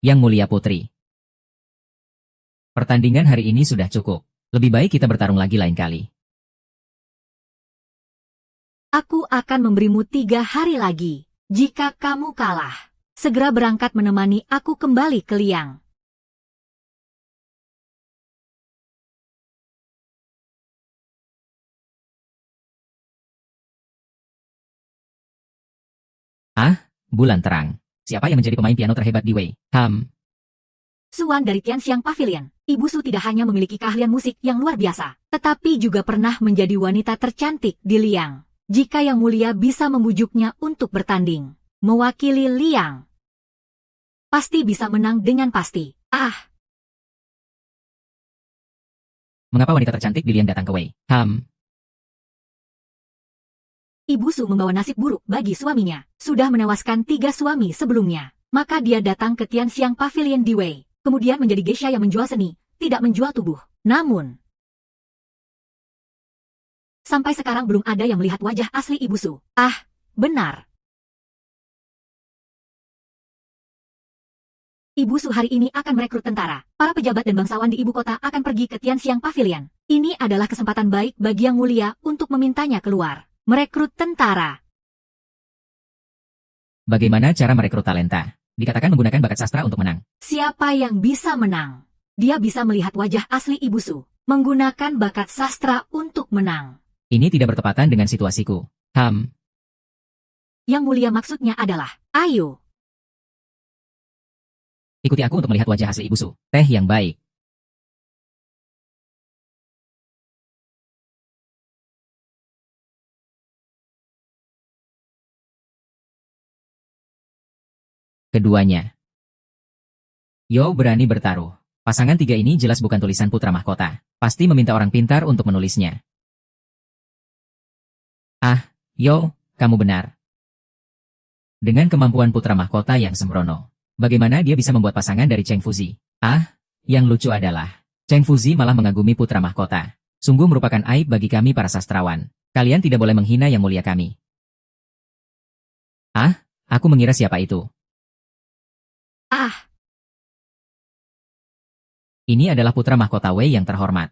Yang mulia putri. Pertandingan hari ini sudah cukup. Lebih baik kita bertarung lagi lain kali. Aku akan memberimu 3 hari lagi. Jika kamu kalah, segera berangkat menemani aku kembali ke Liang. Bulan terang. Siapa yang menjadi pemain piano terhebat di Wei? Suan dari Tianxiang Pavilion. Ibu Su tidak hanya memiliki keahlian musik yang luar biasa, tetapi juga pernah menjadi wanita tercantik di Liang. Jika Yang Mulia bisa membujuknya untuk bertanding, mewakili Liang, pasti bisa menang dengan pasti. Mengapa wanita tercantik di Liang datang ke Wei? Ibu Su membawa nasib buruk bagi suaminya. Sudah menewaskan 3 suami sebelumnya. Maka dia datang ke Tianxiang Pavilion di Wei. Kemudian menjadi geisha yang menjual seni, tidak menjual tubuh. Namun, sampai sekarang belum ada yang melihat wajah asli Ibu Su. Benar. Ibu Su hari ini akan merekrut tentara. Para pejabat dan bangsawan di ibu kota akan pergi ke Tianxiang Pavilion. Ini adalah kesempatan baik bagi Yang Mulia untuk memintanya keluar. Merekrut tentara. Bagaimana cara merekrut talenta? Dikatakan menggunakan bakat sastra untuk menang. Siapa yang bisa menang? Dia bisa melihat wajah asli Ibu Su. Menggunakan bakat sastra untuk menang. Ini tidak bertepatan dengan situasiku. Yang Mulia maksudnya adalah, ayo. Ikuti aku untuk melihat wajah asli Ibu Su. Teh yang baik. Keduanya. Yo berani bertaruh. Pasangan tiga ini jelas bukan tulisan putra mahkota. Pasti meminta orang pintar untuk menulisnya. Ah, Yo, kamu benar. Dengan kemampuan putra mahkota yang sembrono, bagaimana dia bisa membuat pasangan dari Cheng Fuzi? Ah, yang lucu adalah, Cheng Fuzi malah mengagumi putra mahkota. Sungguh merupakan aib bagi kami para sastrawan. Kalian tidak boleh menghina Yang Mulia kami. Ah, aku mengira siapa itu. Ah, Ini adalah putra mahkota Wei yang terhormat.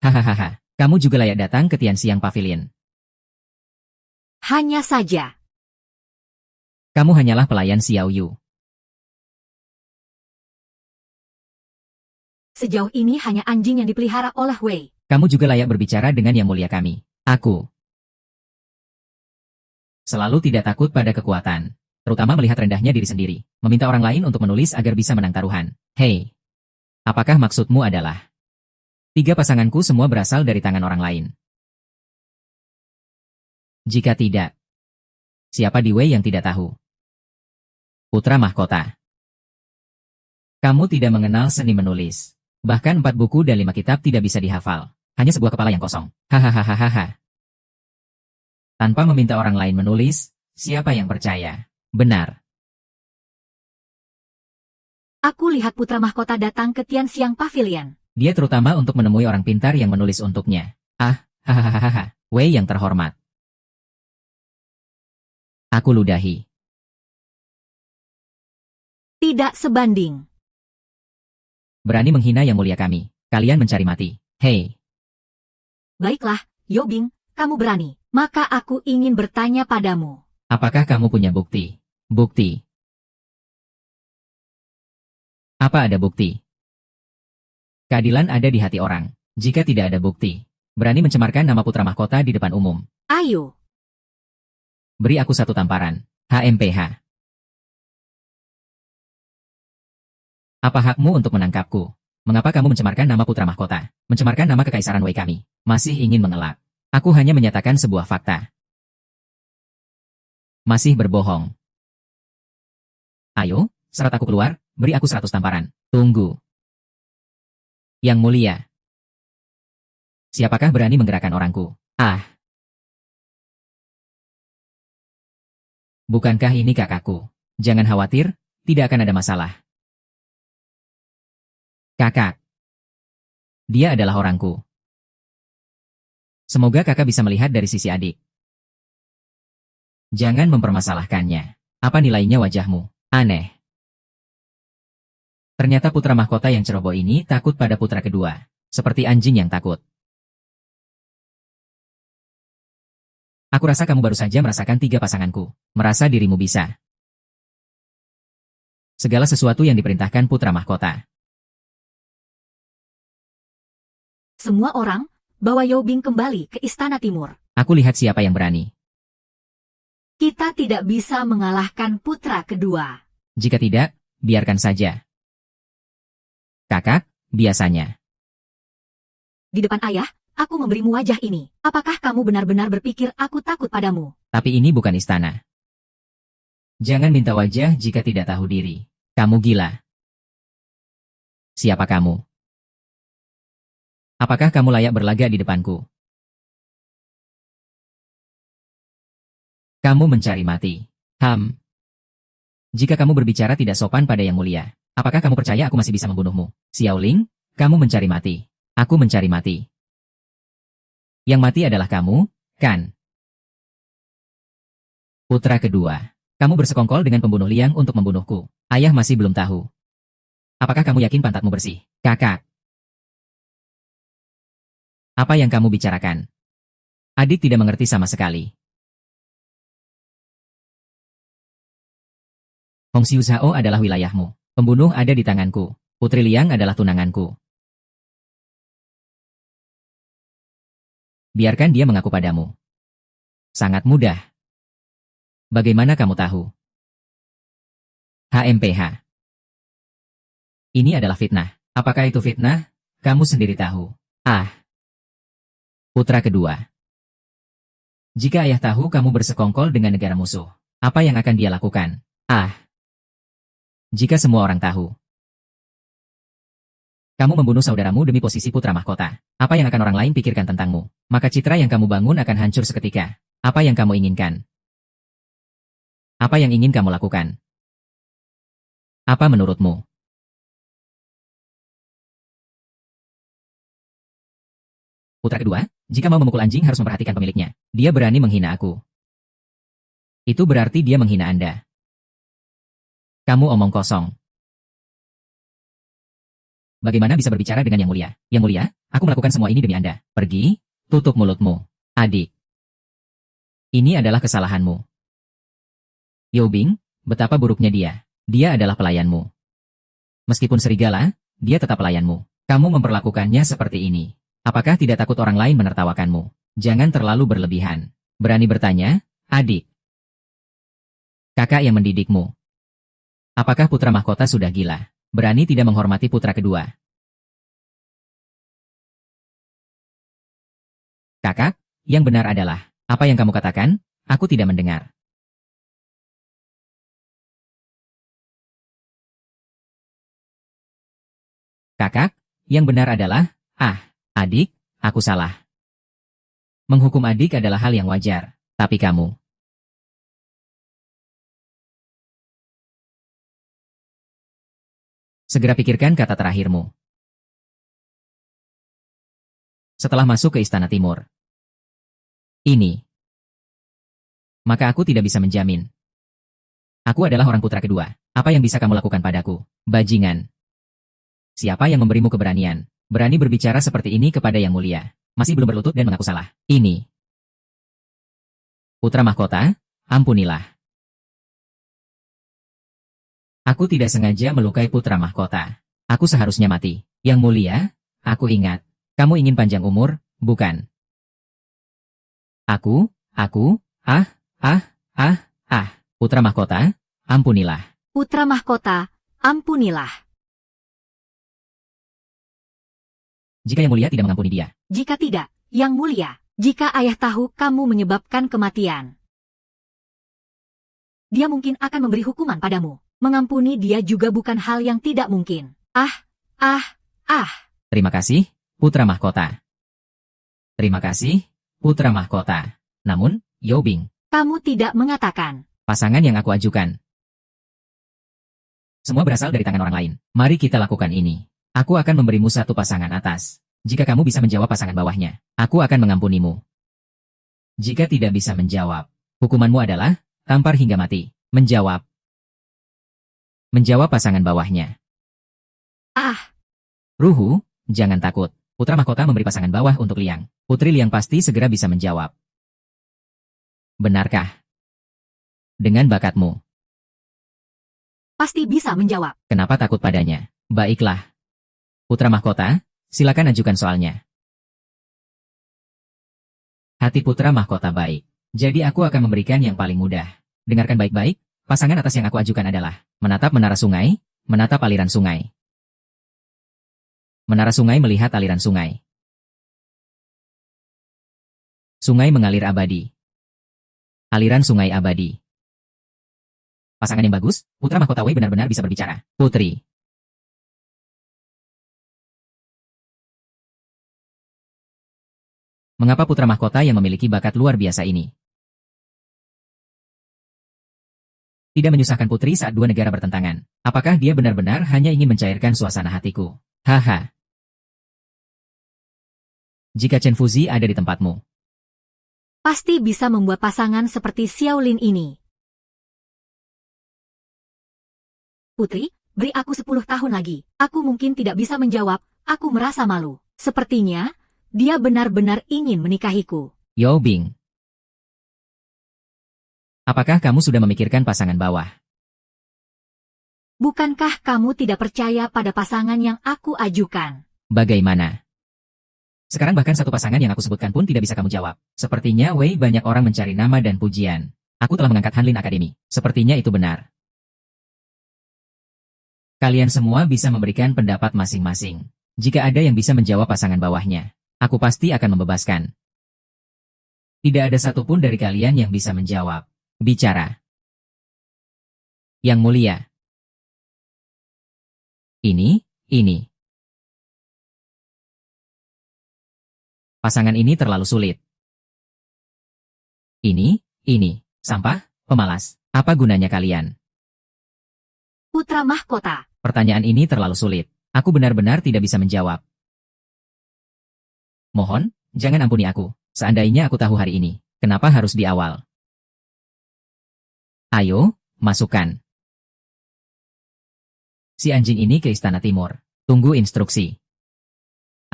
Hahaha, kamu juga layak datang ke Tianxiang Pavilion. hanya saja. Kamu hanyalah pelayan Xiao Yu. Sejauh ini hanya anjing yang dipelihara oleh Wei. Kamu juga layak berbicara dengan Yang Mulia kami. Aku selalu tidak takut pada kekuatan, terutama melihat rendahnya diri sendiri, meminta orang lain untuk menulis agar bisa menang taruhan. Hei, apakah maksudmu adalah tiga pasanganku semua berasal dari tangan orang lain? Jika tidak, siapa di Wei yang tidak tahu? Putra mahkota. Kamu tidak mengenal seni menulis. Bahkan 4 buku dan 5 kitab tidak bisa dihafal. Hanya sebuah kepala yang kosong. Hahaha. Tanpa meminta orang lain menulis, siapa yang percaya? Benar. Aku lihat putra mahkota datang ke Tianxiang Pavilion. Dia terutama untuk menemui orang pintar yang menulis untuknya. Ah, hahaha. Wei yang terhormat. Aku ludahi. Tidak sebanding. Berani menghina Yang Mulia kami. Kalian mencari mati. Hei, Baiklah, Yobing, kamu berani. Maka aku ingin bertanya padamu. apakah kamu punya bukti? Bukti. Apa ada bukti? Keadilan ada di hati orang. Jika tidak ada bukti, berani mencemarkan nama putra mahkota di depan umum. Ayo. Beri aku satu tamparan. HMPH. Apa hakmu untuk menangkapku? Mengapa kamu mencemarkan nama putra mahkota? Mencemarkan nama kekaisaran Wei kami? Masih ingin mengelak? Aku hanya menyatakan sebuah fakta. Masih berbohong. Ayo, seret aku keluar, beri aku 100 tamparan. Tunggu. Yang Mulia. Siapakah berani menggerakkan orangku? Ah. Bukankah ini kakakku? Jangan khawatir, tidak akan ada masalah. Kakak. Dia adalah orangku. Semoga kakak bisa melihat dari sisi adik. Jangan mempermasalahkannya. Apa nilainya wajahmu? Aneh. Ternyata putra mahkota yang ceroboh ini takut pada putra kedua. Seperti anjing yang takut. Aku rasa kamu baru saja merasakan 3 pasanganku. Merasa dirimu bisa. Segala sesuatu yang diperintahkan putra mahkota. Semua orang, bawa Yobing kembali ke Istana Timur. Aku lihat siapa yang berani. Kita tidak bisa mengalahkan putra kedua. Jika tidak, biarkan saja. Kakak, biasanya. Di depan ayah, aku memberimu wajah ini. Apakah kamu benar-benar berpikir aku takut padamu? Tapi ini bukan istana. Jangan minta wajah jika tidak tahu diri. Kamu gila. Siapa kamu? Apakah kamu layak berlaga di depanku? Kamu mencari mati. Jika kamu berbicara tidak sopan pada Yang Mulia, apakah kamu percaya aku masih bisa membunuhmu? Xiaoling, kamu mencari mati. Aku mencari mati. Yang mati adalah kamu, kan? Putra kedua, kamu bersekongkol dengan pembunuh liang untuk membunuhku. Ayah masih belum tahu. Apakah kamu yakin pantatmu bersih? Kakak. Apa yang kamu bicarakan? Adik tidak mengerti sama sekali. Hongxiu Zhao adalah wilayahmu. Pembunuh ada di tanganku. Putri Liang adalah tunanganku. Biarkan dia mengaku padamu. Sangat mudah. Bagaimana kamu tahu? HMPH. Ini adalah fitnah. Apakah itu fitnah? Kamu sendiri tahu. Ah. Putra kedua. Jika ayah tahu kamu bersekongkol dengan negara musuh, apa yang akan dia lakukan? Ah. Jika semua orang tahu. Kamu membunuh saudaramu demi posisi putra mahkota. Apa yang akan orang lain pikirkan tentangmu? Maka citra yang kamu bangun akan hancur seketika. Apa yang kamu inginkan? Apa yang ingin kamu lakukan? Apa menurutmu? Putra kedua, jika mau memukul anjing harus memperhatikan pemiliknya. Dia berani menghina aku. Itu berarti dia menghina Anda. Kamu omong kosong. Bagaimana bisa berbicara dengan Yang Mulia? Yang Mulia, aku melakukan semua ini demi Anda. Pergi, tutup mulutmu. Adik. Ini adalah kesalahanmu. Youbing, betapa buruknya dia. Dia adalah pelayanmu. Meskipun serigala, dia tetap pelayanmu. Kamu memperlakukannya seperti ini. Apakah tidak takut orang lain menertawakanmu? Jangan terlalu berlebihan. Berani bertanya, adik. Kakak yang mendidikmu. Apakah putra mahkota sudah gila? Berani tidak menghormati putra kedua. Kakak, yang benar adalah, apa yang kamu katakan? Aku tidak mendengar. Kakak, yang benar adalah, adik, aku salah. Menghukum adik adalah hal yang wajar, tapi kamu. Segera pikirkan kata terakhirmu. Setelah masuk ke Istana Timur. Ini. Maka aku tidak bisa menjamin. Aku adalah orang putra kedua. Apa yang bisa kamu lakukan padaku? Bajingan. Siapa yang memberimu keberanian? Berani berbicara seperti ini kepada Yang Mulia. Masih belum berlutut dan mengaku salah. Ini. Putra mahkota, ampunilah. Aku tidak sengaja melukai putra mahkota. Aku seharusnya mati. Yang Mulia, aku ingat. Kamu ingin panjang umur, bukan? Aku, Putra mahkota, ampunilah. Putra mahkota, ampunilah. Jika Yang Mulia tidak mengampuni dia. Jika tidak, Yang Mulia, jika ayah tahu kamu menyebabkan kematian, dia mungkin akan memberi hukuman padamu. Mengampuni dia juga bukan hal yang tidak mungkin. Terima kasih, putra mahkota. Terima kasih, putra mahkota. Namun, Youbing, Kamu tidak mengatakan. pasangan yang aku ajukan. Semua berasal dari tangan orang lain. Mari kita lakukan ini. Aku akan memberimu satu pasangan atas. Jika kamu bisa menjawab pasangan bawahnya, aku akan mengampunimu. Jika tidak bisa menjawab, hukumanmu adalah tampar hingga mati. Menjawab. Menjawab pasangan bawahnya. Ruhu, jangan takut. Putra mahkota memberi pasangan bawah untuk Liang. Putri Liang pasti segera bisa menjawab. Benarkah? Dengan bakatmu. Pasti bisa menjawab. Kenapa takut padanya? Baiklah. Putra mahkota, silakan ajukan soalnya. Hati putra mahkota baik. Jadi aku akan memberikan yang paling mudah. Dengarkan baik-baik, pasangan atas yang aku ajukan adalah menatap menara sungai, menatap aliran sungai. Menara sungai melihat aliran sungai. Sungai mengalir abadi. Aliran sungai abadi. Pasangan yang bagus, putra mahkota Wei benar-benar bisa berbicara. Putri. Mengapa putra mahkota yang memiliki bakat luar biasa ini tidak menyusahkan putri saat dua negara bertentangan? Apakah dia benar-benar hanya ingin mencairkan suasana hatiku? Haha. Jika Chen Fuzi ada di tempatmu, Pasti bisa membuat pasangan seperti Xiaolin ini. Putri, beri aku 10 tahun lagi. Aku mungkin tidak bisa menjawab, aku merasa malu. Sepertinya, dia benar-benar ingin menikahiku. Yao Bing. Apakah kamu sudah memikirkan pasangan bawah? Bukankah kamu tidak percaya pada pasangan yang aku ajukan? Bagaimana? Sekarang bahkan satu pasangan yang aku sebutkan pun tidak bisa kamu jawab. Sepertinya Wei banyak orang mencari nama dan pujian. Aku telah mengangkat Hanlin Academy. Sepertinya itu benar. Kalian semua bisa memberikan pendapat masing-masing. Jika ada yang bisa menjawab pasangan bawahnya, aku pasti akan membebaskan. Tidak ada satupun dari kalian yang bisa menjawab. Bicara. Yang mulia. Ini. Pasangan ini terlalu sulit. Ini, sampah, pemalas. Apa gunanya kalian? Putra mahkota. Pertanyaan ini terlalu sulit. Aku benar-benar tidak bisa menjawab. Mohon, jangan ampuni aku. Seandainya aku tahu hari ini, kenapa harus di awal? Ayo, masukkan. Si anjing ini ke Istana Timur. Tunggu instruksi.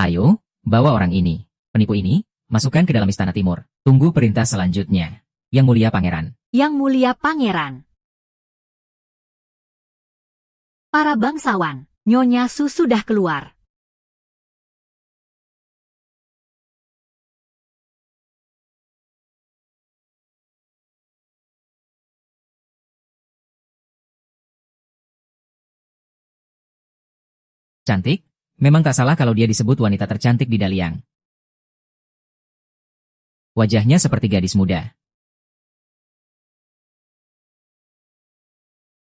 Ayo, bawa orang ini. Penipu ini, masukkan ke dalam Istana Timur. Tunggu perintah selanjutnya. Yang mulia pangeran. Yang mulia pangeran. Para bangsawan, Nyonya Su sudah keluar. Cantik? Memang tak salah kalau dia disebut wanita tercantik di Daliang. Wajahnya seperti gadis muda.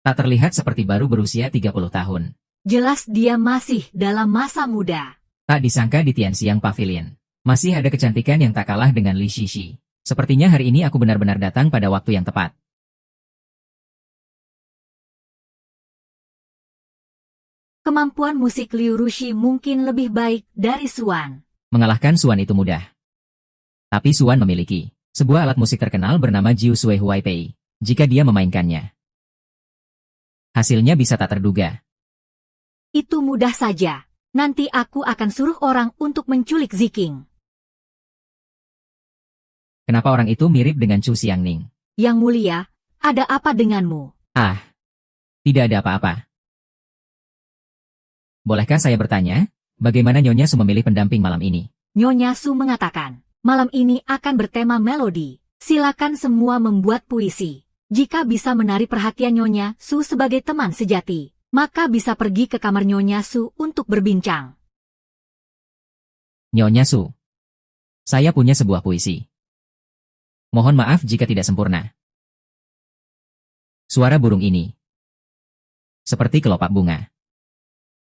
Tak terlihat seperti baru berusia 30 tahun. Jelas dia masih dalam masa muda. Tak disangka di Tianxiang Pavilion. Masih ada kecantikan yang tak kalah dengan Li Shishi. Sepertinya hari ini aku benar-benar datang pada waktu yang tepat. Kemampuan musik Liu Rushi mungkin lebih baik dari Suan. Mengalahkan Suan itu mudah. Tapi Suan memiliki sebuah alat musik terkenal bernama Jiu Sui Huai Pei. Jika dia memainkannya, hasilnya bisa tak terduga. Itu mudah saja. Nanti aku akan suruh orang untuk menculik Ziking. Kenapa orang itu mirip dengan Chu Xiangning? Yang mulia, ada apa denganmu? Ah, tidak ada apa-apa. Bolehkah saya bertanya, bagaimana Nyonya Su memilih pendamping malam ini? Nyonya Su mengatakan, malam ini akan bertema melodi. Silakan semua membuat puisi. Jika bisa menarik perhatian Nyonya Su sebagai teman sejati, maka bisa pergi ke kamar Nyonya Su untuk berbincang. Nyonya Su, saya punya sebuah puisi. Mohon maaf jika tidak sempurna. Suara burung ini seperti kelopak bunga.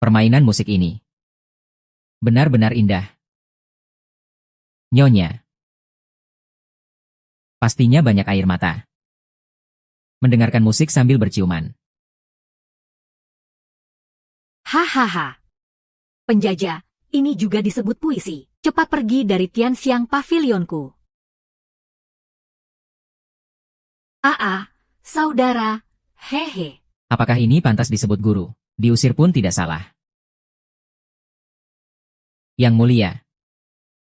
Permainan musik ini benar-benar indah. Nyonya, pastinya banyak air mata mendengarkan musik sambil berciuman. Hahaha. Penjajah, ini juga disebut puisi. Cepat pergi dari Tianxiang Pavilionku. Saudara, hehe. Apakah ini pantas disebut guru? Diusir pun tidak salah. Yang mulia,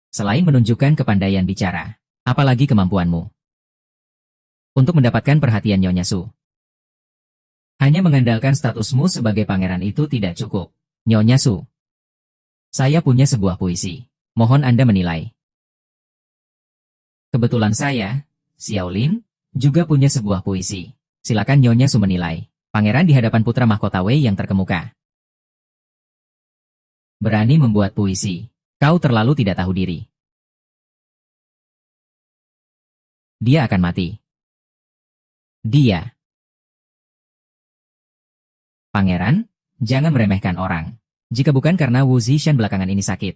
selain menunjukkan kepandaian bicara, apalagi kemampuanmu untuk mendapatkan perhatian Nyonya Su. Hanya mengandalkan statusmu sebagai pangeran itu tidak cukup. Nyonya Su, saya punya sebuah puisi. Mohon Anda menilai. Kebetulan saya, Xiaolin, juga punya sebuah puisi. Silakan Nyonya Su menilai. Pangeran di hadapan putra mahkota Wei yang terkemuka. Berani membuat puisi. Kau terlalu tidak tahu diri. Dia akan mati. Dia. Pangeran, jangan meremehkan orang. Jika bukan karena Wu Zishan belakangan ini sakit.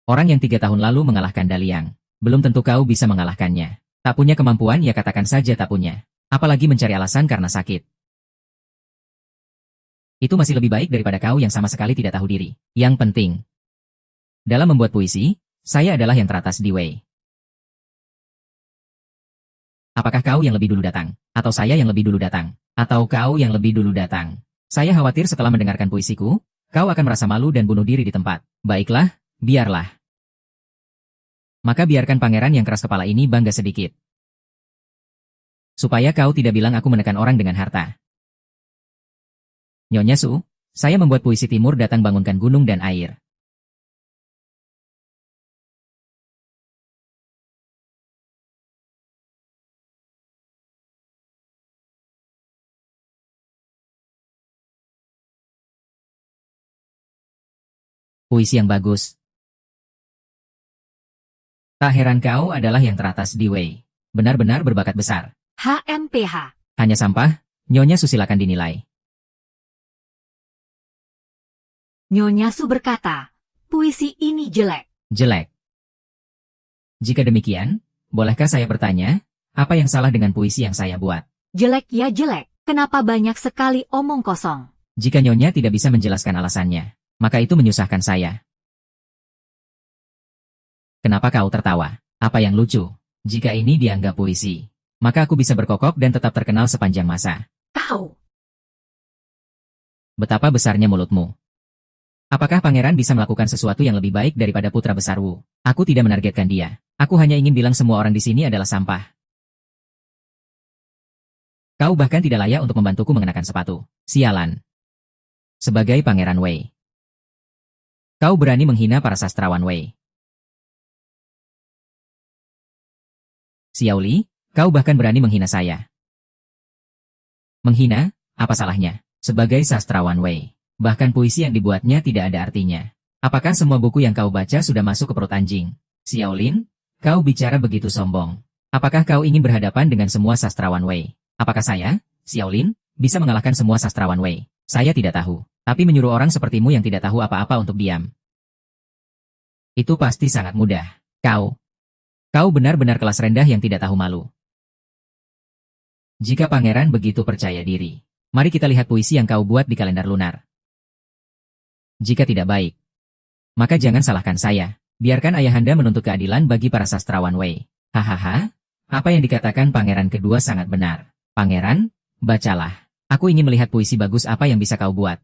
Orang yang 3 tahun lalu mengalahkan Daliang, belum tentu kau bisa mengalahkannya. Tak punya kemampuan ya katakan saja tak punya. Apalagi mencari alasan karena sakit. Itu masih lebih baik daripada kau yang sama sekali tidak tahu diri. Yang penting, dalam membuat puisi, saya adalah yang teratas di Wei. Apakah kau yang lebih dulu datang? Atau saya yang lebih dulu datang? Atau kau yang lebih dulu datang? Saya khawatir setelah mendengarkan puisiku, kau akan merasa malu dan bunuh diri di tempat. Baiklah, biarlah. Maka biarkan pangeran yang keras kepala ini bangga sedikit. Supaya kau tidak bilang aku menekan orang dengan harta. Nyonya Su, saya membuat puisi timur datang bangunkan gunung dan air. Puisi yang bagus. Tak heran kau adalah yang teratas di Wei. Benar-benar berbakat besar. HMPH. Hanya sampah, Nyonya Su silakan dinilai. Nyonya Su berkata, puisi ini jelek. Jelek. Jika demikian, bolehkah saya bertanya, apa yang salah dengan puisi yang saya buat? Jelek ya jelek, kenapa banyak sekali omong kosong? Jika Nyonya tidak bisa menjelaskan alasannya, maka itu menyusahkan saya. Kenapa kau tertawa? Apa yang lucu? Jika ini dianggap puisi, maka aku bisa berkokok dan tetap terkenal sepanjang masa. Kau. Betapa besarnya mulutmu. Apakah pangeran bisa melakukan sesuatu yang lebih baik daripada putra besar Wu? Aku tidak menargetkan dia. Aku hanya ingin bilang semua orang di sini adalah sampah. Kau bahkan tidak layak untuk membantuku mengenakan sepatu. Sialan. Sebagai pangeran Wei, kau berani menghina para sastrawan Wei. Xiao Li, kau bahkan berani menghina saya. Menghina? Apa salahnya? Sebagai sastrawan Wei, bahkan puisi yang dibuatnya tidak ada artinya. Apakah semua buku yang kau baca sudah masuk ke perut anjing? Xiao Lin, kau bicara begitu sombong. Apakah kau ingin berhadapan dengan semua sastrawan Wei? Apakah saya, Xiao Lin, bisa mengalahkan semua sastrawan Wei? Saya tidak tahu, tapi menyuruh orang sepertimu yang tidak tahu apa-apa untuk diam. Itu pasti sangat mudah. Kau benar-benar kelas rendah yang tidak tahu malu. Jika pangeran begitu percaya diri, mari kita lihat puisi yang kau buat di kalender lunar. Jika tidak baik, maka jangan salahkan saya. Biarkan ayahanda menuntut keadilan bagi para sastrawan Wei. Hahaha, apa yang dikatakan pangeran kedua sangat benar. Pangeran, bacalah. Aku ingin melihat puisi bagus apa yang bisa kau buat.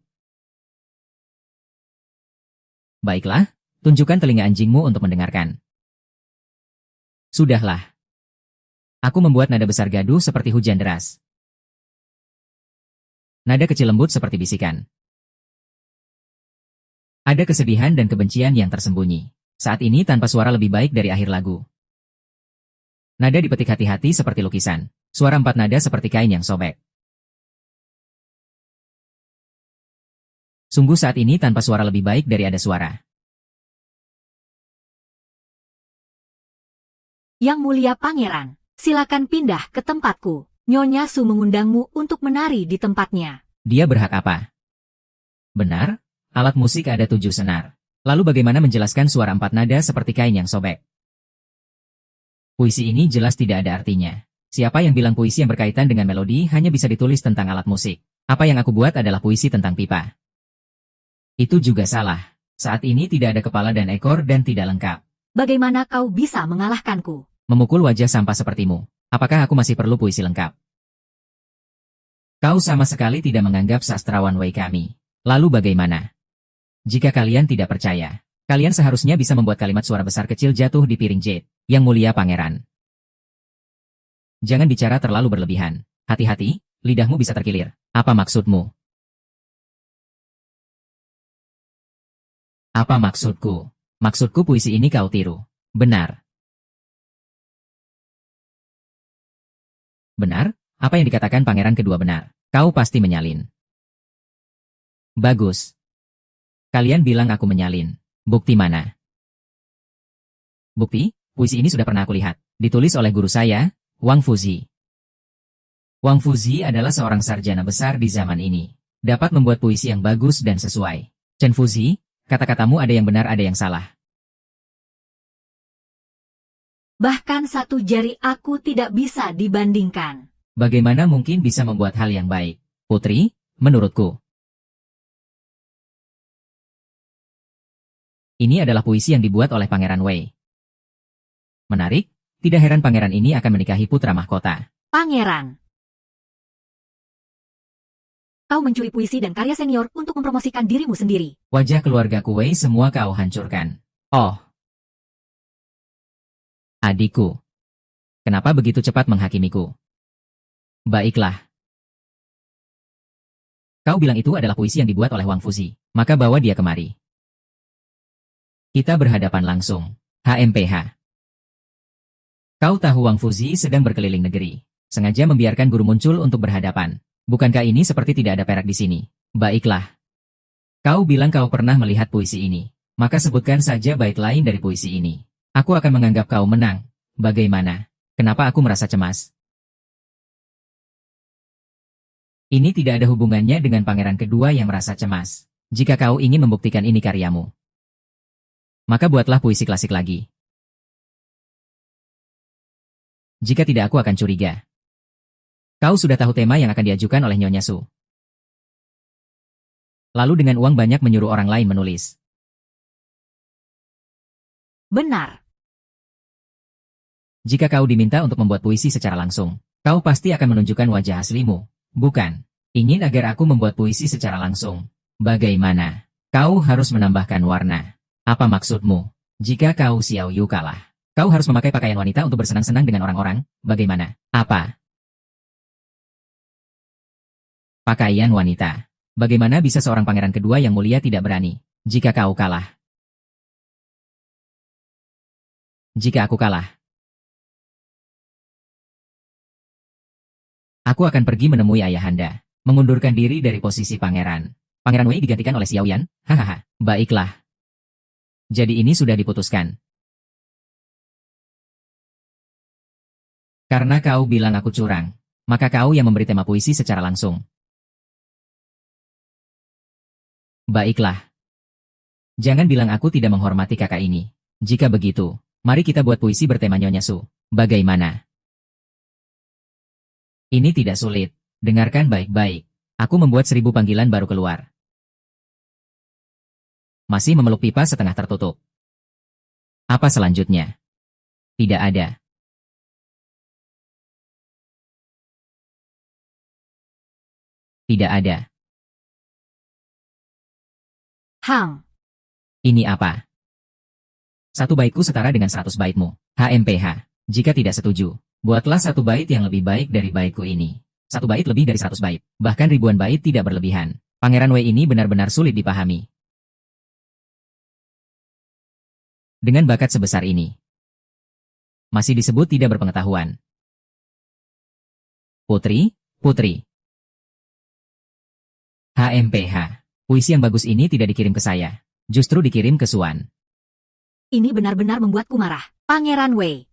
Baiklah, tunjukkan telinga anjingmu untuk mendengarkan. Sudahlah. Aku membuat nada besar gaduh seperti hujan deras. Nada kecil lembut seperti bisikan. Ada kesedihan dan kebencian yang tersembunyi. Saat ini tanpa suara lebih baik dari akhir lagu. Nada dipetik hati-hati seperti lukisan. Suara 4 nada seperti kain yang sobek. Sungguh saat ini tanpa suara lebih baik dari ada suara. Yang mulia pangeran, silakan pindah ke tempatku. Nyonya Su mengundangmu untuk menari di tempatnya. Dia berhak apa? Benar, alat musik ada 7 senar. Lalu bagaimana menjelaskan suara 4 nada seperti kain yang sobek? Puisi ini jelas tidak ada artinya. Siapa yang bilang puisi yang berkaitan dengan melodi hanya bisa ditulis tentang alat musik? Apa yang aku buat adalah puisi tentang pipa. Itu juga salah. Saat ini tidak ada kepala dan ekor dan tidak lengkap. Bagaimana kau bisa mengalahkanku? Memukul wajah sampah sepertimu. Apakah aku masih perlu puisi lengkap? Kau sama sekali tidak menganggap sastrawan Wei kami. Lalu bagaimana? Jika kalian tidak percaya, kalian seharusnya bisa membuat kalimat suara besar kecil jatuh di piring jade. Yang mulia pangeran. Jangan bicara terlalu berlebihan. Hati-hati, lidahmu bisa terkilir. Apa maksudmu? Apa maksudku? Maksudku puisi ini kau tiru. Benar. Benar? Apa yang dikatakan pangeran kedua benar? Kau pasti menyalin. Bagus. Kalian bilang aku menyalin. Bukti mana? Bukti? Puisi ini sudah pernah aku lihat. Ditulis oleh guru saya, Wang Fuzi. Wang Fuzi adalah seorang sarjana besar di zaman ini. Dapat membuat puisi yang bagus dan sesuai. Chen Fuzi, kata-katamu ada yang benar ada yang salah. Bahkan satu jari aku tidak bisa dibandingkan. Bagaimana mungkin bisa membuat hal yang baik? Putri, menurutku. Ini adalah puisi yang dibuat oleh Pangeran Wei. Menarik, Tidak heran pangeran ini akan menikahi putra mahkota. Pangeran. Kau mencuri puisi dan karya senior untuk mempromosikan dirimu sendiri. Wajah keluarga Kuwei semua kau hancurkan. Oh. Adikku. Kenapa begitu cepat menghakimiku? Baiklah. Kau bilang itu adalah puisi yang dibuat oleh Wang Fuzi. Maka bawa dia kemari. Kita berhadapan langsung. HMPH. Kau tahu Wang Fuzi sedang berkeliling negeri. Sengaja membiarkan guru muncul untuk berhadapan. Bukankah ini seperti tidak ada perak di sini? Baiklah. Kau bilang kau pernah melihat puisi ini. Maka sebutkan saja bait lain dari puisi ini. Aku akan menganggap kau menang. Bagaimana? Kenapa aku merasa cemas? Ini tidak ada hubungannya dengan pangeran kedua yang merasa cemas. Jika kau ingin membuktikan ini karyamu, maka buatlah puisi klasik lagi. Jika tidak aku akan curiga. Kau sudah tahu tema yang akan diajukan oleh Nyonya Su. Lalu dengan uang banyak menyuruh orang lain menulis. Benar. Jika kau diminta untuk membuat puisi secara langsung, kau pasti akan menunjukkan wajah aslimu. Bukan. Ingin agar aku membuat puisi secara langsung. Bagaimana? Kau harus menambahkan warna. Apa maksudmu? Jika kau Xiao Yu kalah, kau harus memakai pakaian wanita untuk bersenang-senang dengan orang-orang. Bagaimana? Apa? Pakaian wanita. Bagaimana bisa seorang pangeran kedua yang mulia tidak berani? Jika kau kalah. Jika aku kalah. Aku akan pergi menemui ayahanda. Mengundurkan diri dari posisi pangeran. Pangeran Wei digantikan oleh Xiao Yan. Hahaha. Baiklah. Jadi ini sudah diputuskan. Karena kau bilang aku curang, maka kau yang memberi tema puisi secara langsung. Baiklah. Jangan bilang aku tidak menghormati kakak ini. Jika begitu, mari kita buat puisi bertema Nyonya Su. Bagaimana? Ini tidak sulit. Dengarkan baik-baik. Aku membuat 1000 panggilan baru keluar. Masih memeluk pipa setengah tertutup. Apa selanjutnya? Tidak ada. Tidak ada. Hang. Ini apa? Satu baitku setara dengan 100 baitmu. HMPH. Jika tidak setuju, buatlah satu bait yang lebih baik dari baitku ini. Satu bait lebih dari 100 bait. Bahkan ribuan bait tidak berlebihan. Pangeran Wei ini benar-benar sulit dipahami. Dengan bakat sebesar ini, masih disebut tidak berpengetahuan. Putri, putri. HMPH. Puisi yang bagus ini tidak dikirim ke saya. Justru dikirim ke Suan. Ini benar-benar membuatku marah. Pangeran Wei.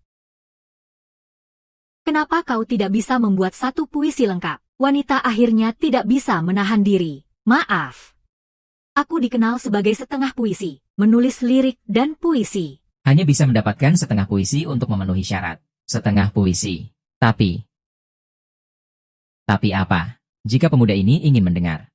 Kenapa kau tidak bisa membuat satu puisi lengkap? Wanita akhirnya tidak bisa menahan diri. Maaf. Aku dikenal sebagai setengah puisi, menulis lirik dan puisi. Hanya bisa mendapatkan setengah puisi untuk memenuhi syarat. Setengah puisi. Tapi apa? Jika pemuda ini ingin mendengar.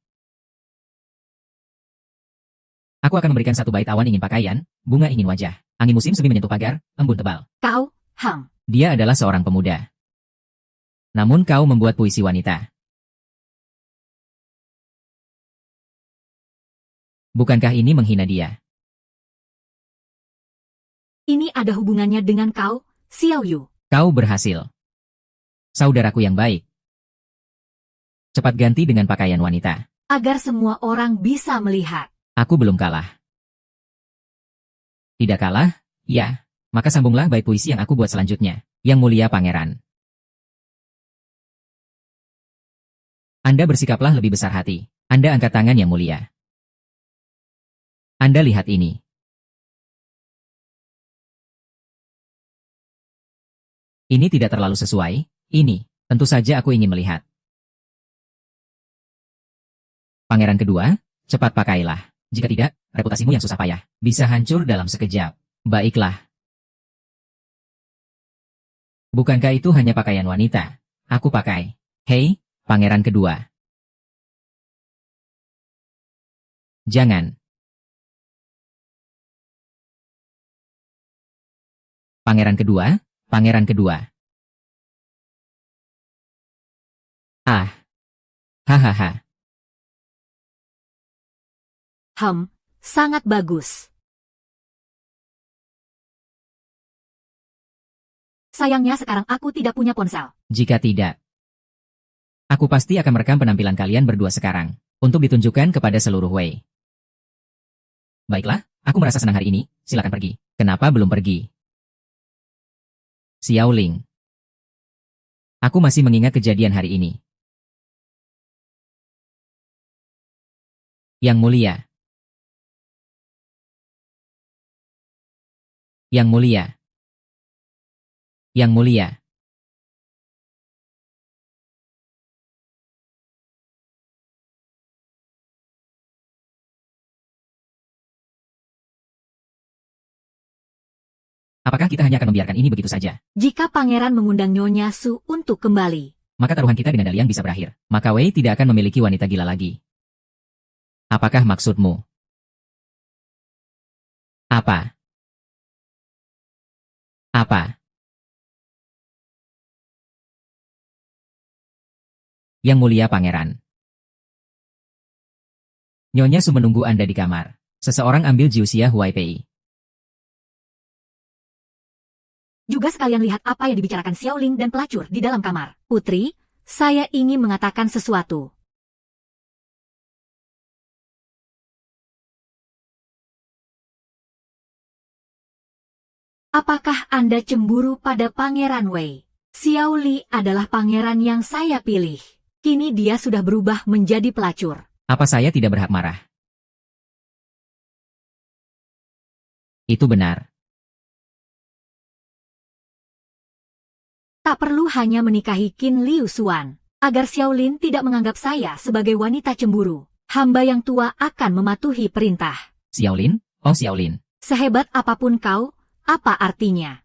Aku akan memberikan satu bait awan ingin pakaian, bunga ingin wajah, angin musim semi menyentuh pagar, embun tebal. Kau, Hang. Dia adalah seorang pemuda. Namun kau membuat puisi wanita. Bukankah ini menghina dia? Ini ada hubungannya dengan kau, Xiao Yu. Kau berhasil. Saudaraku yang baik. Cepat ganti dengan pakaian wanita. Agar semua orang bisa melihat. Aku belum kalah. Tidak kalah? Ya. Maka sambunglah bait puisi yang aku buat selanjutnya. Yang mulia pangeran. Anda bersikaplah lebih besar hati. Anda angkat tangan yang mulia. Anda lihat ini. Ini tidak terlalu sesuai. Ini, tentu saja aku ingin melihat. Pangeran kedua, cepat pakailah. Jika tidak, reputasimu yang susah payah bisa hancur dalam sekejap. Baiklah. Bukankah itu hanya pakaian wanita? Aku pakai. Hei, pangeran kedua. Jangan. Pangeran kedua, Pangeran kedua. Ah. Hahaha. Sangat bagus. Sayangnya sekarang aku tidak punya ponsel. Jika tidak, aku pasti akan merekam penampilan kalian berdua sekarang, untuk ditunjukkan kepada seluruh Wei. Baiklah, aku merasa senang hari ini, silakan pergi. Kenapa belum pergi? Xiaoling. Aku masih mengingat kejadian hari ini. Yang mulia. Yang mulia. Yang mulia. Apakah kita hanya akan membiarkan ini begitu saja? Jika pangeran mengundang Nyonya Su untuk kembali, Maka taruhan kita dengan Dalian bisa berakhir. Maka Wei tidak akan memiliki wanita gila lagi. Apakah maksudmu? Apa? Apa? Yang mulia pangeran. Nyonya Su menunggu Anda di kamar. Seseorang ambil Jiuxia Huai Pei. juga sekalian lihat apa yang dibicarakan Xiaoling dan pelacur di dalam kamar. Putri, saya ingin mengatakan sesuatu. Apakah Anda cemburu pada Pangeran Wei? Xiaoli adalah pangeran yang saya pilih. Kini dia sudah berubah menjadi pelacur. Apa saya tidak berhak marah? Itu benar. Tak perlu hanya menikahi Qin Liu Xuan, agar Xiaolin tidak menganggap saya sebagai wanita cemburu. Hamba yang tua akan mematuhi perintah. Xiaolin? Oh Xiaolin. Sehebat apapun kau, apa artinya?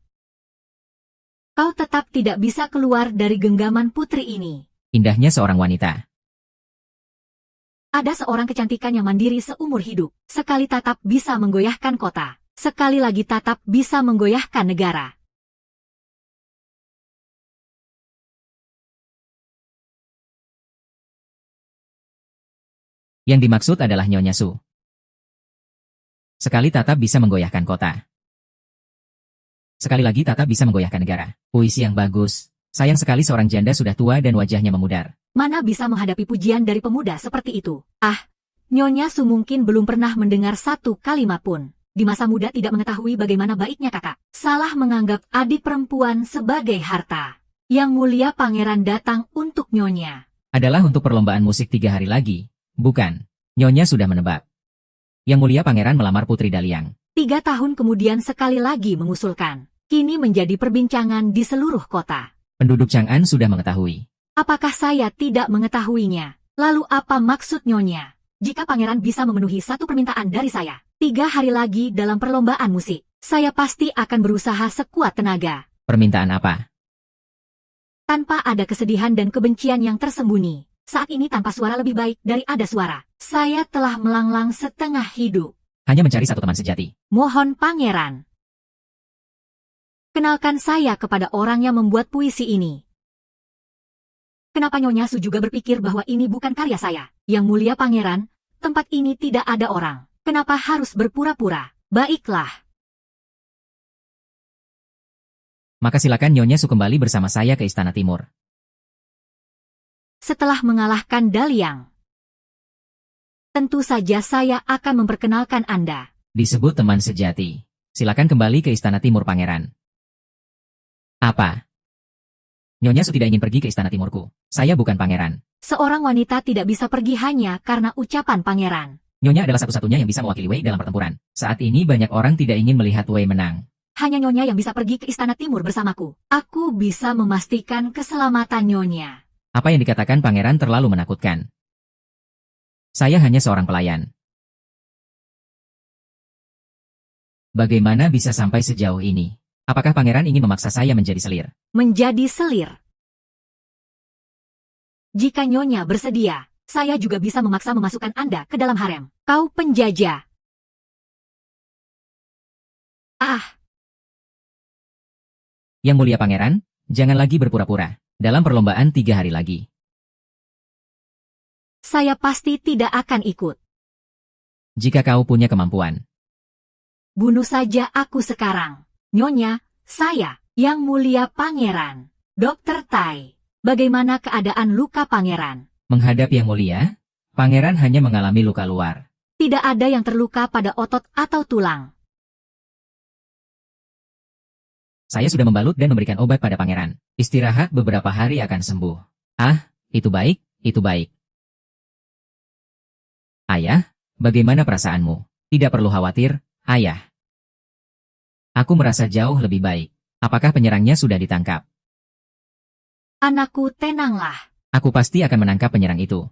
Kau tetap tidak bisa keluar dari genggaman putri ini. Indahnya seorang wanita. Ada seorang kecantikan yang mandiri seumur hidup. Sekali tatap bisa menggoyahkan kota. Sekali lagi tatap bisa menggoyahkan negara. Yang dimaksud adalah Nyonya Su. Sekali tatap bisa menggoyahkan kota. Sekali lagi tatap bisa menggoyahkan negara. Puisi yang bagus. Sayang sekali seorang janda sudah tua dan wajahnya memudar. Mana bisa menghadapi pujian dari pemuda seperti itu? Ah, Nyonya Su mungkin belum pernah mendengar satu kalimat pun. Di masa muda tidak mengetahui bagaimana baiknya kakak. Salah menganggap adik perempuan sebagai harta. Yang mulia pangeran datang untuk Nyonya. Adalah untuk perlombaan musik 3 hari lagi. Bukan. Nyonya sudah menebak. Yang mulia pangeran melamar Putri Daliang. 3 tahun kemudian sekali lagi mengusulkan. Kini menjadi perbincangan di seluruh kota. Penduduk Chang'an sudah mengetahui. Apakah saya tidak mengetahuinya? Lalu apa maksud Nyonya? Jika pangeran bisa memenuhi satu permintaan dari saya, 3 hari lagi dalam perlombaan musik, saya pasti akan berusaha sekuat tenaga. Permintaan apa? Tanpa ada kesedihan dan kebencian yang tersembunyi. Saat ini tanpa suara lebih baik dari ada suara. Saya telah melanglang setengah hidup. Hanya mencari satu teman sejati. Mohon pangeran. Kenalkan saya kepada orang yang membuat puisi ini. Kenapa Nyonya Su juga berpikir bahwa ini bukan karya saya? Yang mulia pangeran, tempat ini tidak ada orang. Kenapa harus berpura-pura? Baiklah. Maka silakan Nyonya Su kembali bersama saya ke Istana Timur. Setelah mengalahkan Daliang, tentu saja saya akan memperkenalkan Anda. Disebut teman sejati. Silakan kembali ke Istana Timur Pangeran. Apa? Nyonya Su tidak ingin pergi ke Istana Timurku. Saya bukan pangeran. Seorang wanita tidak bisa pergi hanya karena ucapan pangeran. Nyonya adalah satu-satunya yang bisa mewakili Wei dalam pertempuran. Saat ini banyak orang tidak ingin melihat Wei menang. Hanya Nyonya yang bisa pergi ke Istana Timur bersamaku. Aku bisa memastikan keselamatan Nyonya. Apa yang dikatakan pangeran terlalu menakutkan. Saya hanya seorang pelayan. Bagaimana bisa sampai sejauh ini? Apakah pangeran ingin memaksa saya menjadi selir? Menjadi selir. Jika Nyonya bersedia, saya juga bisa memaksa memasukkan Anda ke dalam harem. Kau penjajah. Yang mulia pangeran, jangan lagi berpura-pura. Dalam perlombaan 3 hari lagi. Saya pasti tidak akan ikut. Jika kau punya kemampuan. Bunuh saja aku sekarang. Nyonya, saya, yang mulia pangeran. Dokter Tai, bagaimana keadaan luka pangeran? Menghadap yang mulia, pangeran hanya mengalami luka luar. Tidak ada yang terluka pada otot atau tulang. Saya sudah membalut dan memberikan obat pada pangeran. Istirahat beberapa hari akan sembuh. Ah, itu baik, itu baik. Ayah, bagaimana perasaanmu? Tidak perlu khawatir, ayah. Aku merasa jauh lebih baik. Apakah penyerangnya sudah ditangkap? Anakku, tenanglah. Aku pasti akan menangkap penyerang itu.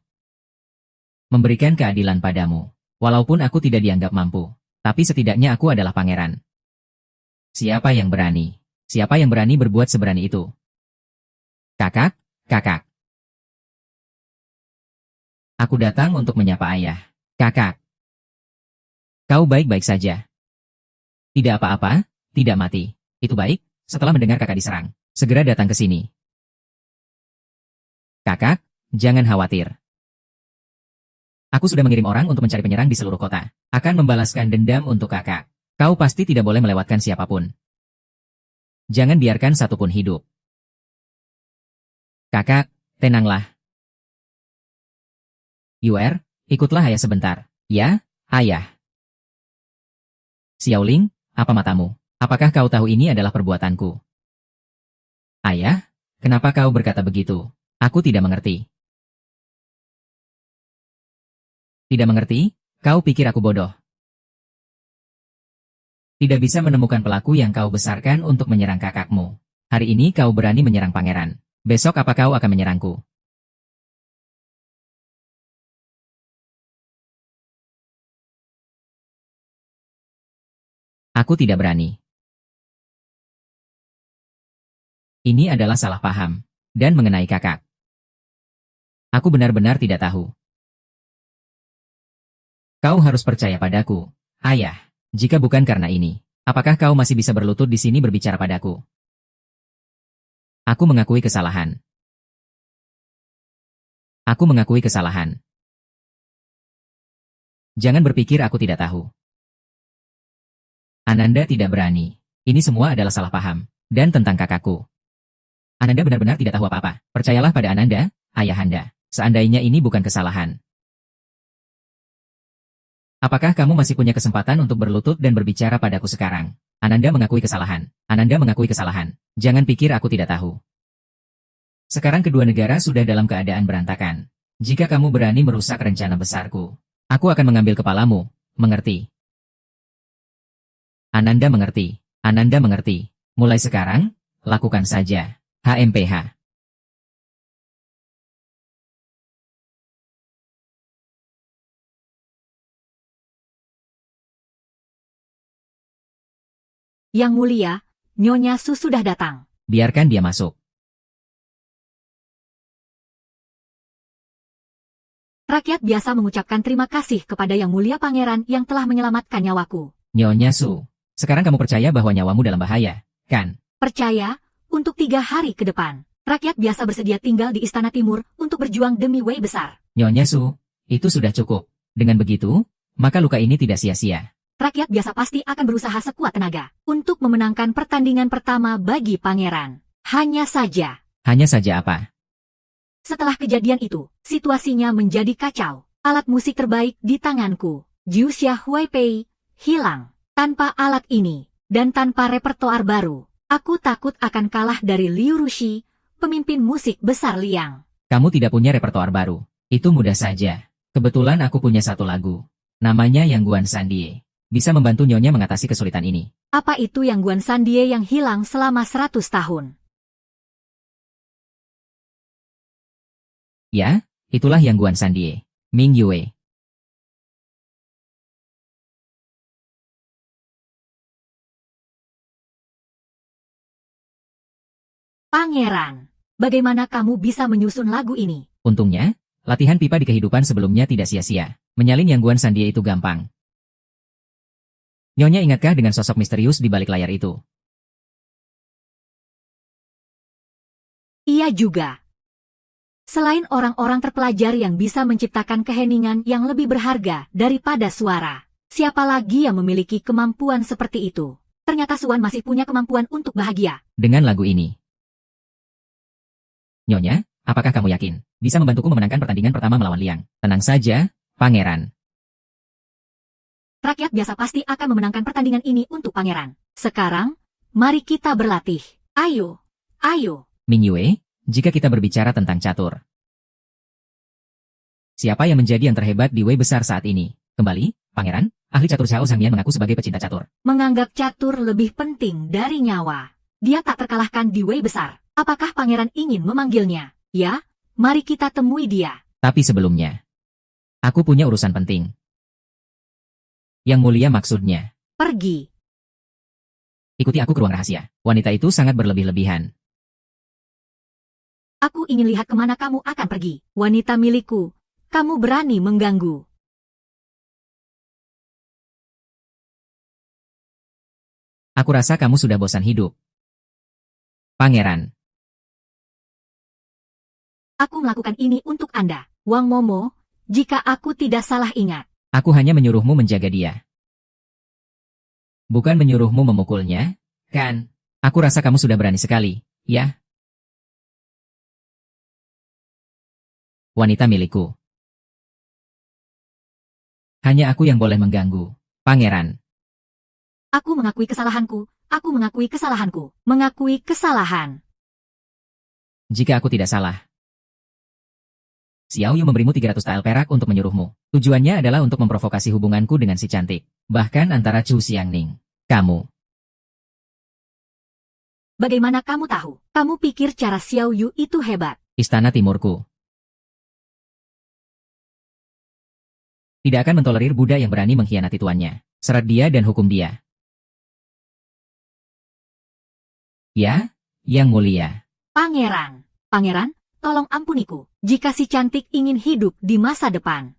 Memberikan keadilan padamu. Walaupun aku tidak dianggap mampu. Tapi setidaknya aku adalah pangeran. Siapa yang berani? Siapa yang berani berbuat seberani itu? Kakak, kakak. Aku datang untuk menyapa ayah. Kakak. Kau baik-baik saja. Tidak apa-apa, tidak mati. Itu baik, setelah mendengar kakak diserang. Segera datang ke sini. Kakak, jangan khawatir. Aku sudah mengirim orang untuk mencari penyerang di seluruh kota. Akan membalaskan dendam untuk kakak. Kau pasti tidak boleh melewatkan siapapun. Jangan biarkan satupun hidup. Kakak, tenanglah. Yuer, ikutlah ayah sebentar. Ya, ayah. Xiaoling, apa matamu? Apakah kau tahu ini adalah perbuatanku? Ayah, kenapa kau berkata begitu? Aku tidak mengerti. Tidak mengerti? Kau pikir aku bodoh? Tidak bisa menemukan pelaku yang kau besarkan untuk menyerang kakakmu. Hari ini kau berani menyerang pangeran. Besok apa kau akan menyerangku? Aku tidak berani. Ini adalah salah paham. Dan mengenai kakak. Aku benar-benar tidak tahu. Kau harus percaya padaku, ayah. Jika bukan karena ini, apakah kau masih bisa berlutut di sini berbicara padaku? Aku mengakui kesalahan. Aku mengakui kesalahan. Jangan berpikir aku tidak tahu. Ananda tidak berani. Ini semua adalah salah paham. Dan tentang kakakku. Ananda benar-benar tidak tahu apa-apa. Percayalah pada Ananda, ayahanda. Seandainya ini bukan kesalahan. Apakah kamu masih punya kesempatan untuk berlutut dan berbicara padaku sekarang? Ananda mengakui kesalahan. Ananda mengakui kesalahan. Jangan pikir aku tidak tahu. Sekarang kedua negara sudah dalam keadaan berantakan. Jika kamu berani merusak rencana besarku, aku akan mengambil kepalamu, mengerti? Ananda mengerti. Ananda mengerti. Mulai sekarang, lakukan saja. HMPH. Yang mulia, Nyonya Su sudah datang. Biarkan dia masuk. Rakyat biasa mengucapkan terima kasih kepada Yang Mulia Pangeran yang telah menyelamatkan nyawaku. Nyonya Su, sekarang kamu percaya bahwa nyawamu dalam bahaya, kan? Percaya, untuk 3 hari ke depan, rakyat biasa bersedia tinggal di Istana Timur untuk berjuang demi Wei besar. Nyonya Su, itu sudah cukup. Dengan begitu, maka luka ini tidak sia-sia. Rakyat biasa pasti akan berusaha sekuat tenaga untuk memenangkan pertandingan pertama bagi pangeran. Hanya saja apa? setelah kejadian itu, situasinya menjadi kacau. Alat musik terbaik di tanganku, Jiuxia Huaipei, hilang. Tanpa alat ini, dan tanpa repertoar baru, aku takut akan kalah dari Liu Rushi, pemimpin musik besar Liang. Kamu tidak punya repertoar baru. Itu mudah saja. Kebetulan aku punya satu lagu. Namanya Yang Guan Sandie. Bisa membantu Nyonya mengatasi kesulitan ini. Apa itu Yang Guan Sandie yang hilang selama 100 tahun? Ya, itulah Yang Guan Sandie. Ming Yue. Pangeran, bagaimana kamu bisa menyusun lagu ini? Untungnya, latihan pipa di kehidupan sebelumnya tidak sia-sia. Menyalin Yang Guan Sandie itu gampang. Nyonya ingatkah dengan sosok misterius di balik layar itu? Iya juga. Selain orang-orang terpelajar yang bisa menciptakan keheningan yang lebih berharga daripada suara, siapa lagi yang memiliki kemampuan seperti itu? Ternyata Suan masih punya kemampuan untuk bahagia. Dengan lagu ini. Nyonya, apakah kamu yakin bisa membantuku memenangkan pertandingan pertama melawan Liang? Tenang saja, Pangeran. Rakyat biasa pasti akan memenangkan pertandingan ini untuk pangeran. Sekarang, mari kita berlatih. Ayo, ayo. Ming Yue, jika kita berbicara tentang catur, siapa yang menjadi yang terhebat di Wei besar saat ini? Kembali, Pangeran, ahli catur Xiao Zhangmian mengaku sebagai pecinta catur. Menganggap catur lebih penting dari nyawa. Dia tak terkalahkan di Wei besar. Apakah pangeran ingin memanggilnya? Ya, mari kita temui dia. Tapi sebelumnya, aku punya urusan penting. Yang mulia maksudnya. Pergi. Ikuti aku ke ruang rahasia. Wanita itu sangat berlebih-lebihan. Aku ingin lihat kemana kamu akan pergi. Wanita milikku, kamu berani mengganggu. Aku rasa kamu sudah bosan hidup. Pangeran. Aku melakukan ini untuk Anda, Wang Momo, jika aku tidak salah ingat. Aku hanya menyuruhmu menjaga dia. Bukan menyuruhmu memukulnya, kan? Aku rasa kamu sudah berani sekali, ya? Wanita milikku. Hanya aku yang boleh mengganggu, Pangeran. Aku mengakui kesalahanku, aku mengakui kesalahanku, mengakui kesalahan. Jika aku tidak salah, Xiao Yu memberimu 300 tael perak untuk menyuruhmu. Tujuannya adalah untuk memprovokasi hubunganku dengan si cantik. Bahkan antara Chu Xiangning. Kamu. Bagaimana kamu tahu? Kamu pikir cara Xiao Yu itu hebat? Istana Timurku. Tidak akan mentolerir Buddha yang berani mengkhianati tuannya. Serat dia dan hukum dia. Ya, Yang Mulia. Pangeran. Pangeran, tolong ampuniku, jika si cantik ingin hidup di masa depan.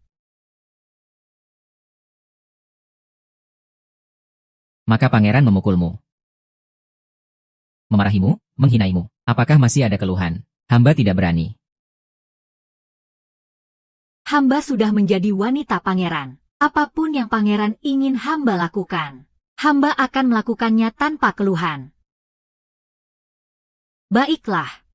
Maka pangeran memukulmu. Memarahimu, menghinaimu. Apakah masih ada keluhan? Hamba tidak berani. Hamba sudah menjadi wanita pangeran. Apapun yang pangeran ingin hamba lakukan, hamba akan melakukannya tanpa keluhan. Baiklah.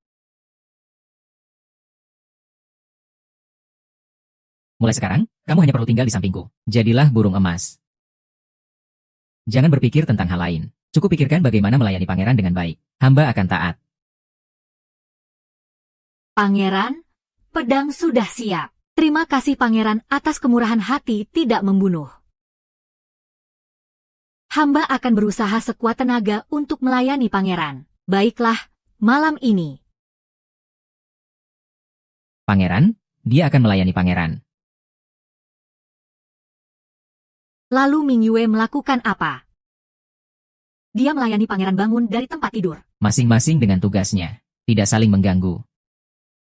Mulai sekarang, kamu hanya perlu tinggal di sampingku. Jadilah burung emas. Jangan berpikir tentang hal lain. Cukup pikirkan bagaimana melayani pangeran dengan baik. Hamba akan taat. Pangeran, pedang sudah siap. Terima kasih pangeran atas kemurahan hati tidak membunuh. Hamba akan berusaha sekuat tenaga untuk melayani pangeran. Baiklah, malam ini. Pangeran, dia akan melayani pangeran. Lalu Ming Yue melakukan apa? Dia melayani pangeran bangun dari tempat tidur. Masing-masing dengan tugasnya. Tidak saling mengganggu.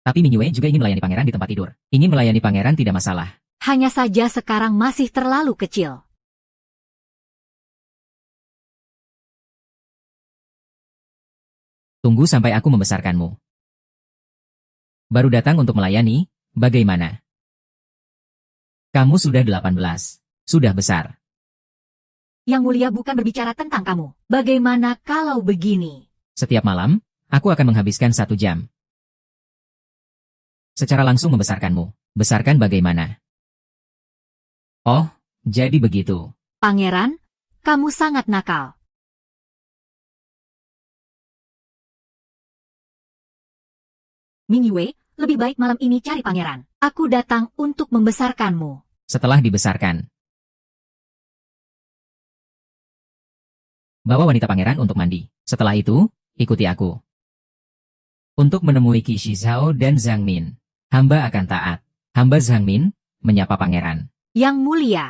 Tapi Ming Yue juga ingin melayani pangeran di tempat tidur. Ingin melayani pangeran tidak masalah. Hanya saja sekarang masih terlalu kecil. Tunggu sampai aku membesarkanmu. Baru datang untuk melayani, bagaimana? Kamu sudah 18. Sudah besar. Yang Mulia bukan berbicara tentang kamu. Bagaimana kalau begini? Setiap malam, aku akan menghabiskan 1 jam. Secara langsung membesarkanmu. Besarkan bagaimana? Oh, jadi begitu. Pangeran, kamu sangat nakal. Ming Yue, lebih baik malam ini cari pangeran. Aku datang untuk membesarkanmu. Setelah dibesarkan, bawa wanita pangeran untuk mandi. Setelah itu, ikuti aku. Untuk menemui Qi Shizhao dan Zhang Min, hamba akan taat. Hamba Zhang Min, menyapa pangeran. Yang Mulia.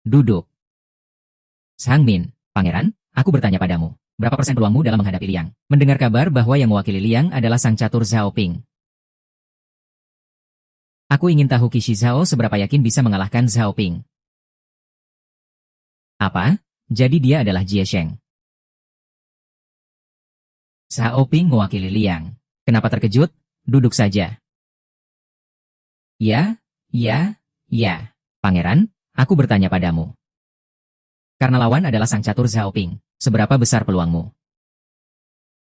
Duduk. Zhang Min, pangeran, aku bertanya padamu. Berapa persen peluangmu dalam menghadapi Liang? Mendengar kabar bahwa yang mewakili Liang adalah sang catur Zhao Ping. Aku ingin tahu Qi Shizhao seberapa yakin bisa mengalahkan Zhao Ping. Apa? Jadi dia adalah Jie Sheng. Xiao Ping mewakili Liang. Kenapa terkejut? Duduk saja. Ya, ya, ya. Pangeran, aku bertanya padamu. Karena lawan adalah sang catur Xiao Ping, seberapa besar peluangmu?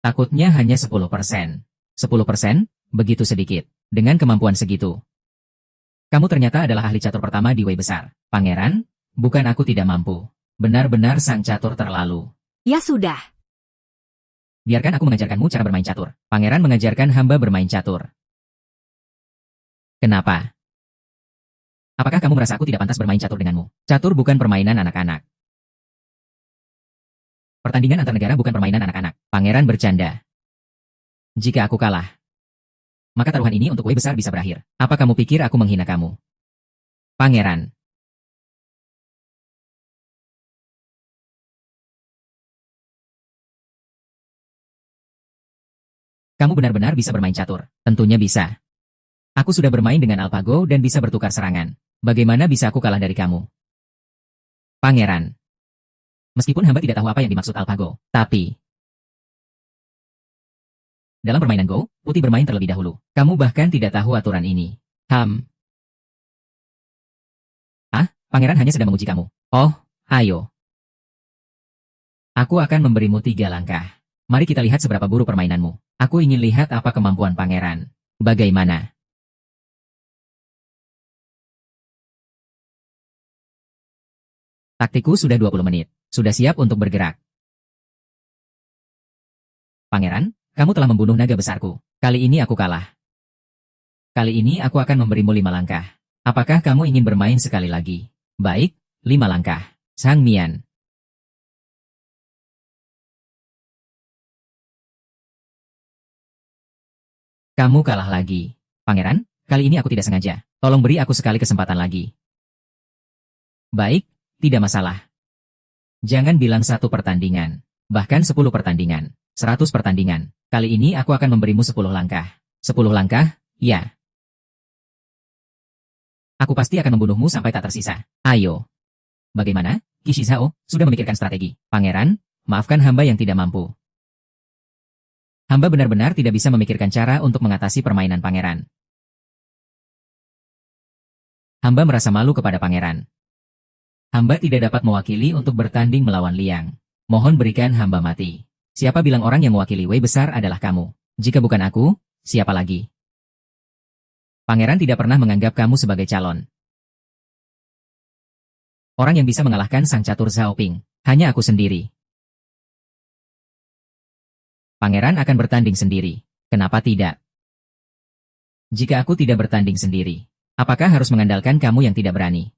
Takutnya hanya 10%. 10%? Begitu sedikit. Dengan kemampuan segitu. Kamu ternyata adalah ahli catur pertama di Wei Besar. Pangeran, bukan aku tidak mampu. Benar-benar sang catur terlalu. Ya sudah. Biarkan aku mengajarkanmu cara bermain catur. Pangeran mengajarkan hamba bermain catur. Kenapa? Apakah kamu merasa aku tidak pantas bermain catur denganmu? Catur bukan permainan anak-anak. Pertandingan antar negara bukan permainan anak-anak. Pangeran bercanda. Jika aku kalah, maka taruhan ini untuk Wei Besar bisa berakhir. Apa kamu pikir aku menghina kamu? Pangeran. Kamu benar-benar bisa bermain catur. Tentunya bisa. Aku sudah bermain dengan Alpago dan bisa bertukar serangan. Bagaimana bisa aku kalah dari kamu? Pangeran. Meskipun hamba tidak tahu apa yang dimaksud Alpago, tapi dalam permainan Go, putih bermain terlebih dahulu. Kamu bahkan tidak tahu aturan ini. Pangeran hanya sedang menguji kamu. Oh, ayo. Aku akan memberimu 3 langkah. Mari kita lihat seberapa buruk permainanmu. Aku ingin lihat apa kemampuan pangeran. Bagaimana? Taktiku sudah 20 menit. Sudah siap untuk bergerak. Pangeran, kamu telah membunuh naga besarku. Kali ini aku kalah. Kali ini aku akan memberimu 5 langkah. Apakah kamu ingin bermain sekali lagi? Baik, 5 langkah. Sang Mian. Kamu kalah lagi. Pangeran, kali ini aku tidak sengaja. Tolong beri aku sekali kesempatan lagi. Baik, tidak masalah. Jangan bilang 1 pertandingan. Bahkan 10 pertandingan. 100 pertandingan. Kali ini aku akan memberimu 10 langkah. 10 langkah? Ya. Aku pasti akan membunuhmu sampai tak tersisa. Ayo. Bagaimana? Kishizao sudah memikirkan strategi. Pangeran, maafkan hamba yang tidak mampu. Hamba benar-benar tidak bisa memikirkan cara untuk mengatasi permainan pangeran. Hamba merasa malu kepada pangeran. Hamba tidak dapat mewakili untuk bertanding melawan Liang. Mohon berikan hamba mati. Siapa bilang orang yang mewakili Wei Besar adalah kamu? Jika bukan aku, siapa lagi? Pangeran tidak pernah menganggap kamu sebagai calon. Orang yang bisa mengalahkan sang catur Xiao Ping, hanya aku sendiri. Pangeran akan bertanding sendiri. Kenapa tidak? Jika aku tidak bertanding sendiri, apakah harus mengandalkan kamu yang tidak berani?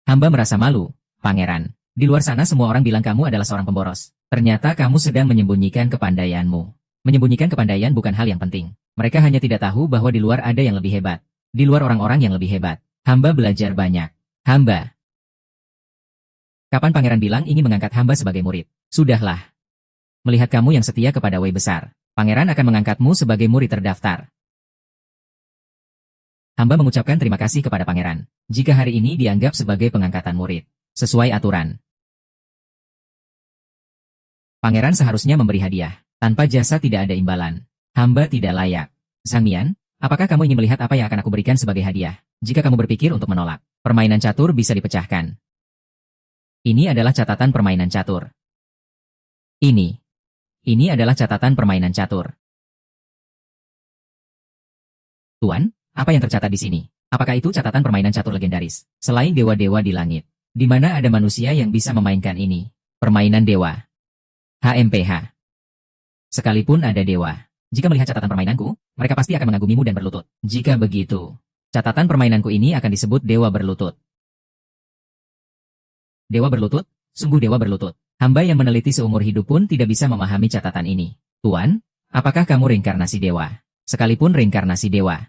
Hamba merasa malu, Pangeran. Di luar sana semua orang bilang kamu adalah seorang pemboros. Ternyata kamu sedang menyembunyikan kepandaianmu. Menyembunyikan kepandaian bukan hal yang penting. Mereka hanya tidak tahu bahwa di luar ada yang lebih hebat. Di luar orang-orang yang lebih hebat. Hamba belajar banyak. Hamba. Kapan pangeran bilang ingin mengangkat hamba sebagai murid? Sudahlah. Melihat kamu yang setia kepada Wei Besar, pangeran akan mengangkatmu sebagai murid terdaftar. Hamba mengucapkan terima kasih kepada pangeran. Jika hari ini dianggap sebagai pengangkatan murid. Sesuai aturan. Pangeran seharusnya memberi hadiah. Tanpa jasa tidak ada imbalan. Hamba tidak layak. Sang Mian, apakah kamu ingin melihat apa yang akan aku berikan sebagai hadiah? Jika kamu berpikir untuk menolak, permainan catur bisa dipecahkan. Ini adalah catatan permainan catur. Ini adalah catatan permainan catur. Tuan, apa yang tercatat di sini? Apakah itu catatan permainan catur legendaris? Selain dewa-dewa di langit, di mana ada manusia yang bisa memainkan ini? Permainan dewa. HMPH. Sekalipun ada dewa, jika melihat catatan permainanku, mereka pasti akan mengagumimu dan berlutut. Jika begitu, catatan permainanku ini akan disebut dewa berlutut. Dewa berlutut? Sungguh dewa berlutut. Hamba yang meneliti seumur hidup pun tidak bisa memahami catatan ini. Tuan, apakah kamu reinkarnasi dewa? Sekalipun reinkarnasi dewa.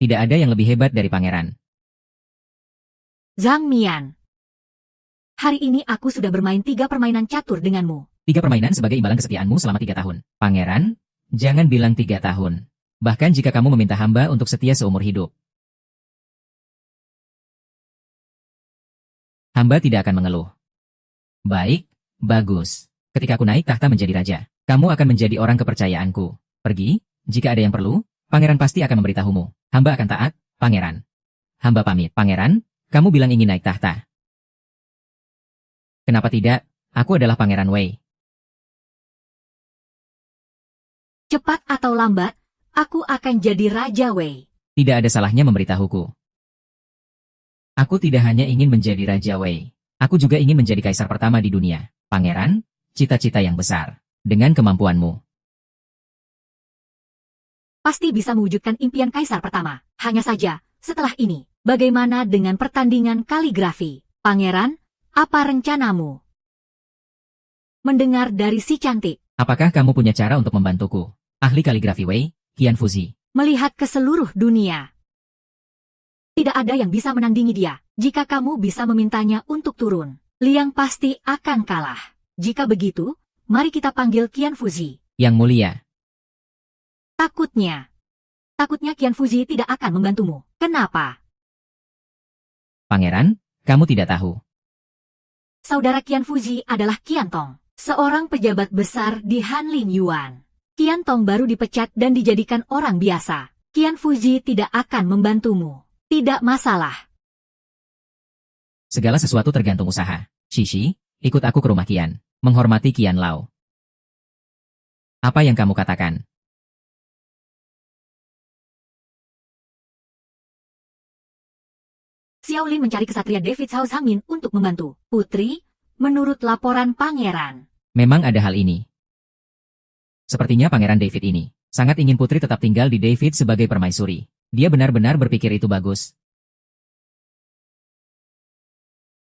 Tidak ada yang lebih hebat dari pangeran. Zhang Mian. Hari ini aku sudah bermain 3 permainan catur denganmu. 3 permainan sebagai imbalan kesetiaanmu selama 3 tahun. Pangeran, jangan bilang 3 tahun. Bahkan jika kamu meminta hamba untuk setia seumur hidup. Hamba tidak akan mengeluh. Baik, bagus. Ketika aku naik tahta menjadi raja, kamu akan menjadi orang kepercayaanku. Pergi, jika ada yang perlu, pangeran pasti akan memberitahumu. Hamba akan taat, pangeran. Hamba pamit. Pangeran, kamu bilang ingin naik tahta. Kenapa tidak? Aku adalah Pangeran Wei. Cepat atau lambat, aku akan jadi Raja Wei. Tidak ada salahnya memberitahuku. Aku tidak hanya ingin menjadi Raja Wei. Aku juga ingin menjadi kaisar pertama di dunia. Pangeran, cita-cita yang besar. Dengan kemampuanmu. Pasti bisa mewujudkan impian kaisar pertama. Hanya saja, setelah ini, bagaimana dengan pertandingan kaligrafi? Pangeran, apa rencanamu? Mendengar dari si cantik. Apakah kamu punya cara untuk membantuku? Ahli kaligrafi Wei, Qianfuzi. Melihat ke seluruh dunia. Tidak ada yang bisa menandingi dia. Jika kamu bisa memintanya untuk turun, Liang pasti akan kalah. Jika begitu, mari kita panggil Qianfuzi. Yang mulia. Takutnya Qianfuzi tidak akan membantumu. Kenapa? Pangeran, kamu tidak tahu. Saudara Qianfuzi adalah Qiantong, seorang pejabat besar di Hanling Yuan. Qiantong baru dipecat dan dijadikan orang biasa. Qianfuzi tidak akan membantumu. Tidak masalah. Segala sesuatu tergantung usaha. Shishi, ikut aku ke rumah Qian. Menghormati Qian Lao. Apa yang kamu katakan? Xiaolin mencari kesatria David Cao Zhangmin untuk membantu. Putri, menurut laporan pangeran. Memang ada hal ini. Sepertinya Pangeran David ini sangat ingin putri tetap tinggal di David sebagai permaisuri. Dia benar-benar berpikir itu bagus.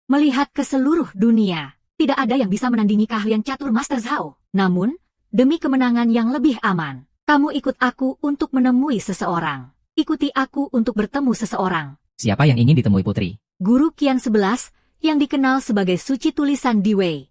Melihat ke seluruh dunia, tidak ada yang bisa menandingi keahlian catur Master Zhao. Namun, demi kemenangan yang lebih aman, kamu ikut aku untuk menemui seseorang. Ikuti aku untuk bertemu seseorang. Siapa yang ingin ditemui putri? Guru Qian 11, yang dikenal sebagai suci tulisan di Wei.